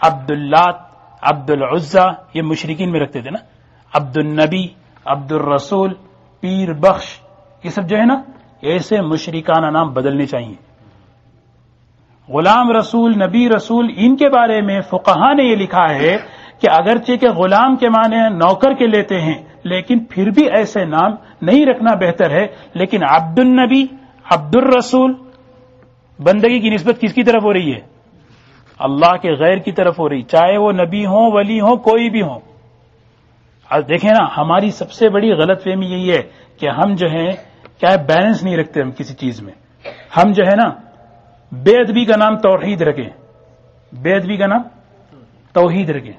عبد اللات، عبد العزا، یہ مشرکین میں رکھتے تھے نا. عبد النبی، عبد الرسول، پیر بخش، یہ سب جو ہے نا ایسے مشرکانہ نام بدلنے چاہیے. غلام رسول، نبی رسول، ان کے بارے میں فقہا نے یہ لکھا ہے کہ اگرچہ کہ غلام کے معنی نوکر کے لیتے ہیں لیکن پھر بھی ایسے نام نہیں رکھنا بہتر ہے. لیکن عبد النبی، عبد الرسول، بندگی کی نسبت کس کی طرف ہو رہی ہے؟ اللہ کے غیر کی طرف ہو رہی، چاہے وہ نبی ہوں، ولی ہوں، کوئی بھی ہوں. دیکھیں نا، ہماری سب سے بڑی غلط فہمی یہی ہے کہ ہم جو ہے کیا بیلنس نہیں رکھتے. ہم کسی چیز میں ہم جو ہے نا بے ادبی کا نام توحید رکھیں، بے ادبی کا نام توحید رکھیں.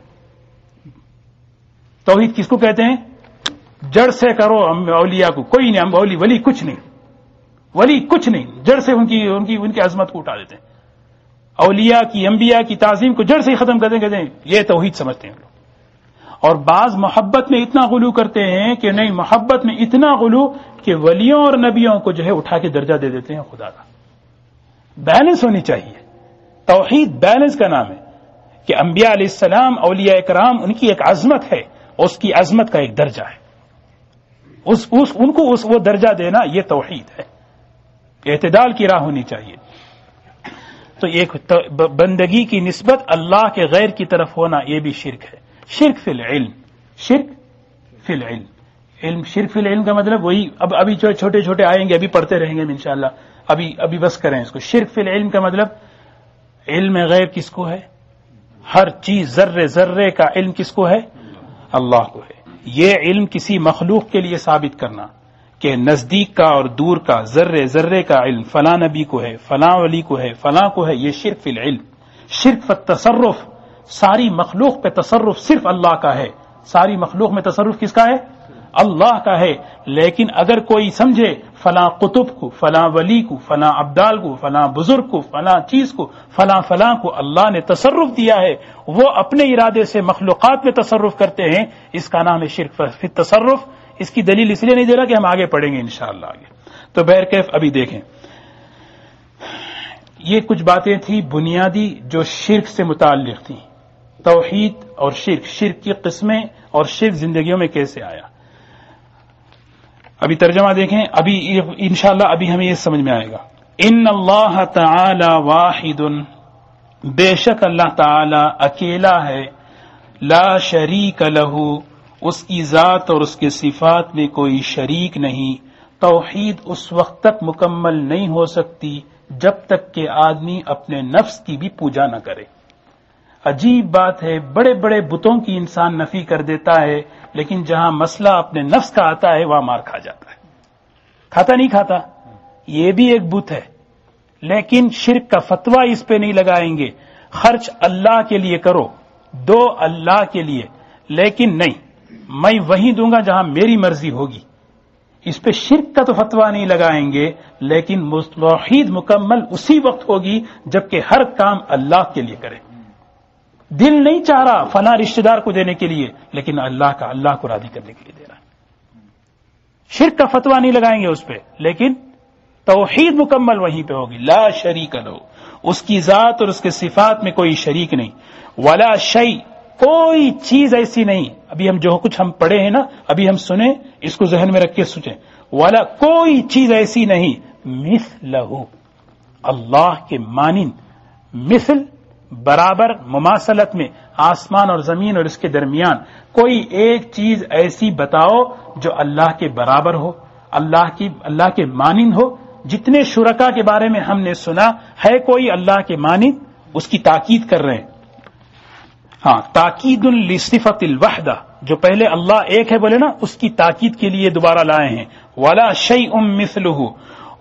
توحید کس کو کہتے ہیں؟ جڑ سے کرو اولیاء کو. کوئی نہیں، ہم ولی کچھ نہیں، ولی کچھ نہیں، جڑ سے ان کی عظمت کو اٹھا دیتے ہیں. اولیاء کی، انبیاء کی تعظیم کو جڑ سے ہی ختم کر دیں، کہتے ہیں یہ توحید سمجھتے ہیں لوگ. اور بعض محبت میں اتنا غلو کرتے ہیں کہ نہیں، محبت میں اتنا غلو کہ ولیوں اور نبیوں کو جو ہے اٹھا کے درجہ دے دیتے ہیں خدا کا. بیلنس ہونی چاہیے. توحید بیلنس کا نام ہے کہ انبیاء علیہ السلام، اولیاء اکرام، ان کی ایک عظمت ہے، اس کی عظمت کا ایک درجہ ہے. ان کو وہ درجہ دینا یہ توحید ہے. اعتدال کی راہ ہونی چاہیے. تو ایک بندگی کی نسبت اللہ کے غیر کی طرف ہونا یہ بھی شرک ہے. شرک فی العلم، شرک فی العلم. شرک فی العلم کا مطلب وہی ابھی چھوٹے چھوٹے آئیں گے، ابھی پڑھتے رہیں گے انشاءاللہ. ابھی بس کریں اس کو. شرک فی العلم کا مطلب علم غیب کس کو ہے؟ ہر چیز ذرے ذرے کا علم کس کو ہے؟ اللہ کو ہے. یہ علم کسی مخلوق کے لیے ثابت کرنا کہ نزدیک کا اور دور کا ذرے ذرے کا علم فلاں نبی کو ہے، فلاں ولی کو ہے، فلاں کو ہے، یہ شرک فی العلم. شرک فی التصرف، ساری مخلوق پہ تصرف صرف اللہ کا ہے. ساری مخلوق میں تصرف کس کا ہے؟ اللہ کا ہے، لیکن اگر کوئی سمجھے فلاں قطب کو، فلاں ولی کو، فلاں عبدال کو، فلاں بزرگ کو، فلاں چیز کو، فلاں کو اللہ نے تصرف دیا ہے، وہ اپنے ارادے سے مخلوقات میں تصرف کرتے ہیں، اس کا نام ہے شرک۔ پھر تصرف اس کی دلیل اس لیے نہیں دے رہا کہ ہم آگے پڑھیں گے انشاءاللہ آگے۔ تو بہرکیف ابھی دیکھیں، یہ کچھ باتیں تھیں بنیادی جو شرک سے متعلق تھیں، توحید اور شرک کی قسمیں اور شرک زندگیوں میں کیسے آیا۔ ابھی ترجمہ دیکھیں، ابھی انشاءاللہ ابھی ہمیں یہ سمجھ میں آئے گا۔ ان اللہ تعالی واحد، بے شک اللہ تعالی اکیلا ہے، لا شریک لہ، اس کی ذات اور اس کے صفات میں کوئی شریک نہیں۔ توحید اس وقت تک مکمل نہیں ہو سکتی جب تک کہ آدمی اپنے نفس کی بھی پوجا نہ کرے۔ عجیب بات ہے، بڑے بڑے بتوں کی انسان نفی کر دیتا ہے، لیکن جہاں مسئلہ اپنے نفس کا آتا ہے وہاں مار کھا جاتا ہے۔ کھاتا نہیں کھاتا، یہ بھی ایک بت ہے، لیکن شرک کا فتویٰ اس پہ نہیں لگائیں گے۔ خرچ اللہ کے لیے کرو، دو اللہ کے لیے، لیکن نہیں، میں وہیں دوں گا جہاں میری مرضی ہوگی۔ اس پہ شرک کا تو فتویٰ نہیں لگائیں گے، لیکن توحید مکمل اسی وقت ہوگی جبکہ ہر کام اللہ کے لیے کرے۔ دل نہیں چاہ رہا فلاں رشتہ دار کو دینے کے لیے، لیکن اللہ کو راضی کرنے کے لیے دے رہا ہے۔ شرک کا فتویٰ نہیں لگائیں گے اس پہ، لیکن توحید مکمل وہیں پہ ہوگی۔ لا شریک لہ، اس کی ذات اور اس کے صفات میں کوئی شریک نہیں۔ ولا شیء، کوئی چیز ایسی نہیں۔ ابھی ہم جو کچھ ہم پڑھے ہیں نا، ابھی ہم سنیں، اس کو ذہن میں رکھ کے سوچیں۔ ولا، کوئی چیز ایسی نہیں، مثلہ، اللہ کے مانند، مثل برابر، مماثلت میں، آسمان اور زمین اور اس کے درمیان کوئی ایک چیز ایسی بتاؤ جو اللہ کے برابر ہو، اللہ کے مانند ہو۔ جتنے شرکا کے بارے میں ہم نے سنا ہے کوئی اللہ کے مانند، اس کی تاکید کر رہے ہیں۔ ہاں، تاکید لصفت الوحدہ، جو پہلے اللہ ایک ہے بولے نا، اس کی تاکید کے لیے دوبارہ لائے ہیں۔ ولا شیء مثلہ،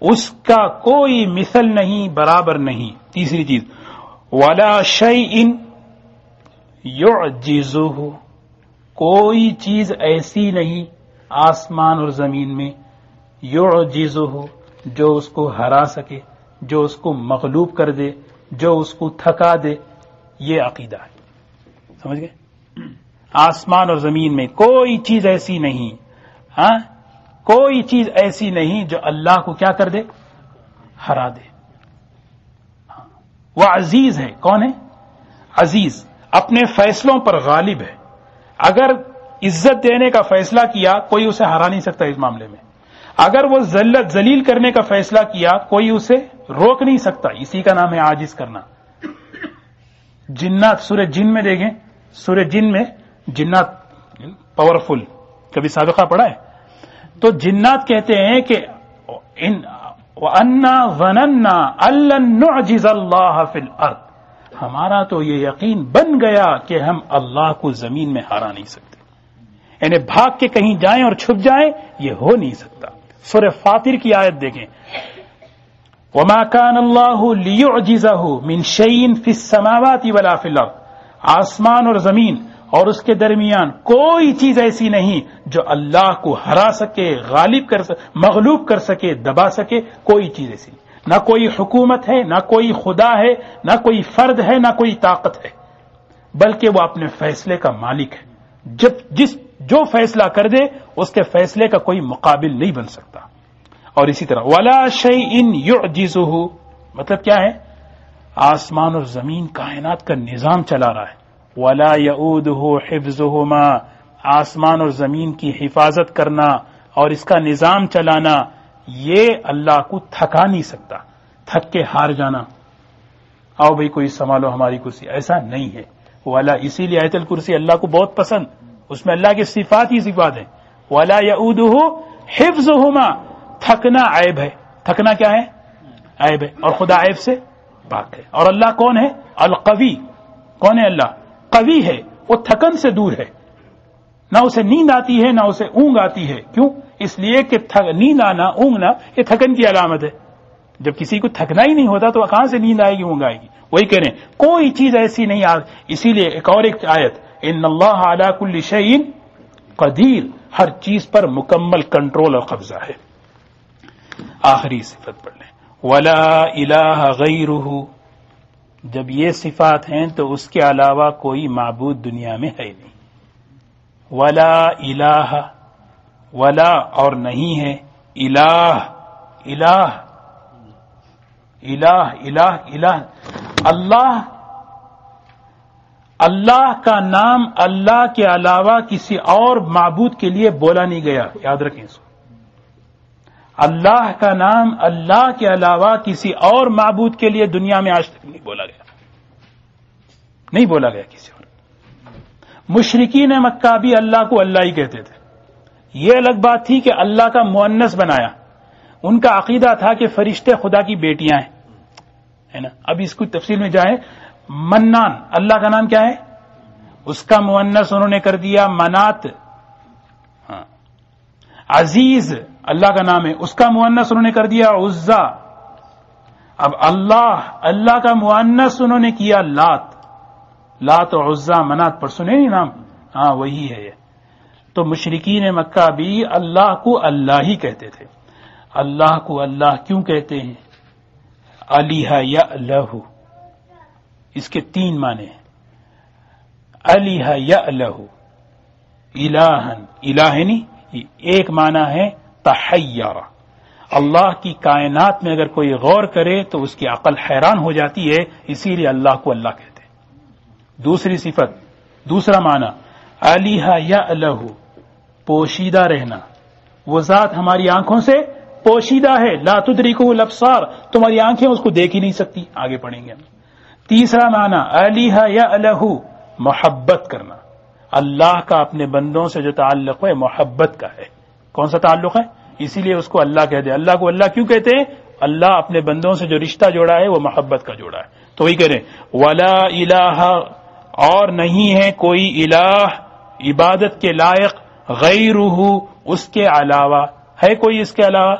اس کا کوئی مثل نہیں، برابر نہیں۔ تیسری چیز، ولا شیء یعجزہ، کوئی چیز ایسی نہیں آسمان اور زمین میں، یعجزہ، جو اس کو ہرا سکے، جو اس کو مغلوب کر دے، جو اس کو تھکا دے۔ یہ عقیدہ ہے، سمجھ گئے؟ آسمان اور زمین میں کوئی چیز ایسی نہیں، ہاں، کوئی چیز ایسی نہیں جو اللہ کو کیا کر دے، ہرا دے۔ وہ عزیز ہے، کون ہے؟ عزیز، اپنے فیصلوں پر غالب ہے۔ اگر عزت دینے کا فیصلہ کیا کوئی اسے ہرا نہیں سکتا اس معاملے میں۔ اگر وہ ذلت ذلیل کرنے کا فیصلہ کیا کوئی اسے روک نہیں سکتا۔ اسی کا نام ہے عاجز کرنا۔ جنات، سورہ جن میں دیکھیں، سورہ جن میں جنات پاورفل، کبھی سابقہ پڑھا ہے؟ تو جنات کہتے ہیں کہ وَأَنَّا ظَنَنَّا أَلَّن نُعْجِزَ اللَّهَ فِي الْأَرْضِ، ہمارا تو یہ یقین بن گیا کہ ہم اللہ کو زمین میں ہرا نہیں سکتے، یعنی بھاگ کے کہیں جائیں اور چھپ جائیں، یہ ہو نہیں سکتا۔ سورہ فاطر کی آیت دیکھیں، وَمَا كَانَ اللَّهُ لِيُعْجِزَهُ مِنْ شَيْءٍ فِي السَّمَاوَاتِ وَلَا فِي الْأَرْضِ، آسمان اور زمین اور اس کے درمیان کوئی چیز ایسی نہیں جو اللہ کو ہرا سکے، غالب کر سکے، مغلوب کر سکے، دبا سکے، کوئی چیز ایسی نہیں۔ نہ کوئی حکومت ہے، نہ کوئی خدا ہے، نہ کوئی فرد ہے، نہ کوئی طاقت ہے، بلکہ وہ اپنے فیصلے کا مالک ہے۔ جو فیصلہ کر دے اس کے فیصلے کا کوئی مقابل نہیں بن سکتا۔ اور اسی طرح ولا شیء یعجزہ، مطلب کیا ہے؟ آسمان اور زمین کائنات کا نظام چلا رہا ہے۔ ولا یعودہ حفظہما، آسمان اور زمین کی حفاظت کرنا اور اس کا نظام چلانا، یہ اللہ کو تھکا نہیں سکتا۔ تھک کے ہار جانا، آؤ بھئی کوئی سنبھالو ہماری کرسی، ایسا نہیں ہے۔ ولا، اسی لیے آیت الکرسی اللہ کو بہت پسند، اس میں اللہ کی صفات ہی صفات ہیں۔ ولا یعودہ حفظہما، تھکنا عیب ہے۔ تھکنا کیا ہے؟ عیب ہے، اور خدا عیب سے پاک ہے۔ اور اللہ کون ہے؟ القوی۔ کون ہے اللہ؟ قوی ہے، وہ تھکن سے دور ہے، نہ اسے نیند آتی ہے نہ اسے اونگ آتی ہے۔ کیوں؟ اس لیے کہ نیند آنا، اونگنا یہ تھکن کی علامت ہے۔ جب کسی کو تھکنا ہی نہیں ہوتا تو کہاں سے نیند آئے گی، اونگ آئے گی؟ وہی کہہ رہے ہیں کوئی چیز ایسی نہیں۔ اسی لیے ایک آیت، ان اللہ علی کل شیء قدیر، ہر چیز پر مکمل کنٹرول اور قبضہ ہے. آخری صفت پڑھ لیں، ولا الہ غیرہ. جب یہ صفات ہیں تو اس کے علاوہ کوئی معبود دنیا میں ہے نہیں. ولا الہ، ولا اور نہیں ہے، الہ الہ الہ الہ الہ. اللہ، اللہ کا نام اللہ کے علاوہ کسی اور معبود کے لیے بولا نہیں گیا. یاد رکھیں اس کو. اللہ کا نام اللہ کے علاوہ کسی اور معبود کے لیے دنیا میں آج تک نہیں بولا گیا، نہیں بولا گیا کسی اور. مشرکین مکہ بھی اللہ کو اللہ ہی کہتے تھے. یہ الگ بات تھی کہ اللہ کا مؤنث بنایا. ان کا عقیدہ تھا کہ فرشتے خدا کی بیٹیاں ہیں، ہے نا. اب اس کو تفصیل میں جائیں. منان، اللہ کا نام کیا ہے؟ اس کا مؤنث انہوں نے کر دیا منات. ہاں. عزیز اللہ کا نام ہے، اس کا مؤنث انہوں نے کر دیا عزا. اب اللہ کا مؤنث انہوں نے کیا لات. لات و عزا منات پر سنے نہیں نام؟ ہاں وہی ہے یہ. تو مشرکین مکہ بھی اللہ کو اللہ ہی کہتے تھے. اللہ کو اللہ کیوں کہتے ہیں؟ الہ یألہ، اس کے 3 معنی ہیں. الہ یألہ، الہن، الہ نہیں، ایک معنی ہے تحیر. اللہ کی کائنات میں اگر کوئی غور کرے تو اس کی عقل حیران ہو جاتی ہے، اسی لیے اللہ کو اللہ کہتے ہیں. دوسری صفت، دوسرا معنی الہ یألہ، پوشیدہ رہنا. وہ ذات ہماری آنکھوں سے پوشیدہ ہے. لا تدرکہ الابصار، تمہاری آنکھیں اس کو دیکھ ہی نہیں سکتی. آگے پڑھیں گے ہم. تیسرا معنی الہ یألہ، محبت کرنا. اللہ کا اپنے بندوں سے جو تعلق ہے محبت کا ہے. کون سا تعلق ہے؟ اسی لیے اس کو اللہ کہتے ہیں. اللہ کو اللہ کیوں کہتے ہیں؟ اللہ اپنے بندوں سے جو رشتہ جوڑا ہے وہ محبت کا جوڑا ہے. تو وہی کہہ رہے ہیں ولا الہ، اور نہیں ہے کوئی الہ عبادت کے لائق غیرہ، اس کے علاوہ. ہے کوئی اس کے علاوہ؟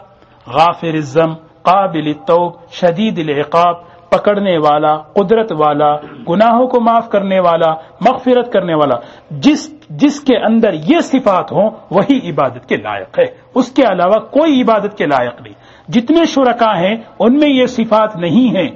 غافر الذنب، قابل التوب، شدید العقاب، پکڑنے والا، قدرت والا، گناہوں کو معاف کرنے والا، مغفرت کرنے والا. جس کے اندر یہ صفات ہوں وہی عبادت کے لائق ہے. اس کے علاوہ کوئی عبادت کے لائق نہیں. جتنے شرکاء ہیں ان میں یہ صفات نہیں ہیں،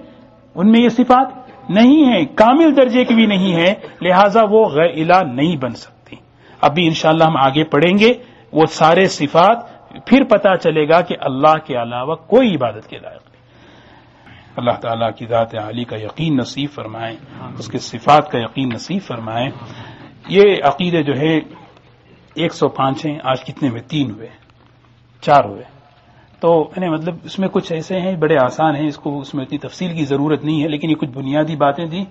ان میں یہ صفات نہیں ہیں، کامل درجے کی بھی نہیں ہیں، لہذا وہ غیر الہ نہیں بن سکتی. ابھی انشاءاللہ ہم آگے پڑھیں گے وہ سارے صفات، پھر پتا چلے گا کہ اللہ کے علاوہ کوئی عبادت کے لائق نہیں. اللہ تعالیٰ کی ذات عالی کا یقین نصیب فرمائیں، اس کے صفات کا یقین نصیب فرمائیں. یہ عقیدے جو ہے 105 ہیں. آج کتنے ہوئے؟ 3 ہوئے، 4 ہوئے. تو مطلب اس میں کچھ ایسے ہیں بڑے آسان ہیں، اس میں اتنی تفصیل کی ضرورت نہیں ہے، لیکن یہ کچھ بنیادی باتیں تھیں.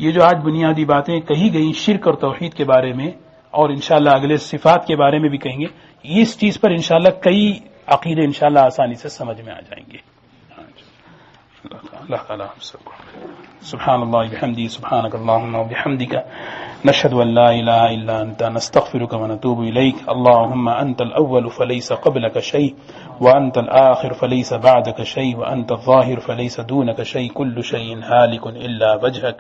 یہ جو آج بنیادی باتیں کہی گئی شرک اور توحید کے بارے میں، اور انشاءاللہ اگلے صفات کے بارے میں بھی کہیں گے. اس چیز پر انشاءاللہ کئی عقیدے انشاءاللہ آسانی سے سمجھ میں آ جائیں گے. اللہ تعالیٰ ہم سب کو سبحان اللہ بحمدہ سبحانک اللہم وبحمدک نشہد ان لا الہ الا انت نستغفرک ونتوب الیک. اللہم انت الاول فلیس قبلک شیء وانت الآخر فلیس بعدک شیء وانت الظاہر فلیس دونک شیء کل شیء ہالک الا وجہک.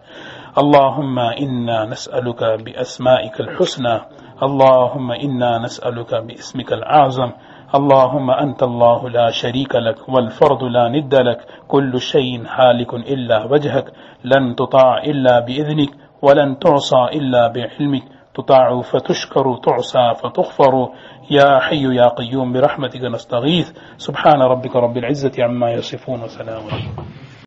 اللہم انا نسألک باسمائک الحسنى، اللہم انا نسألک باسمک الأعظم. اللهم أنت الله لا شريك لك والفرد لا ند لك كل شيء هالك إلا وجهك لن تطاع إلا بإذنك ولن تعصى إلا بعلمك تطاع فتشكر تعصى فتغفر. يا حي يا قيوم برحمتك نستغيث. سبحان ربك رب العزة عما يصفون وسلام عليكم.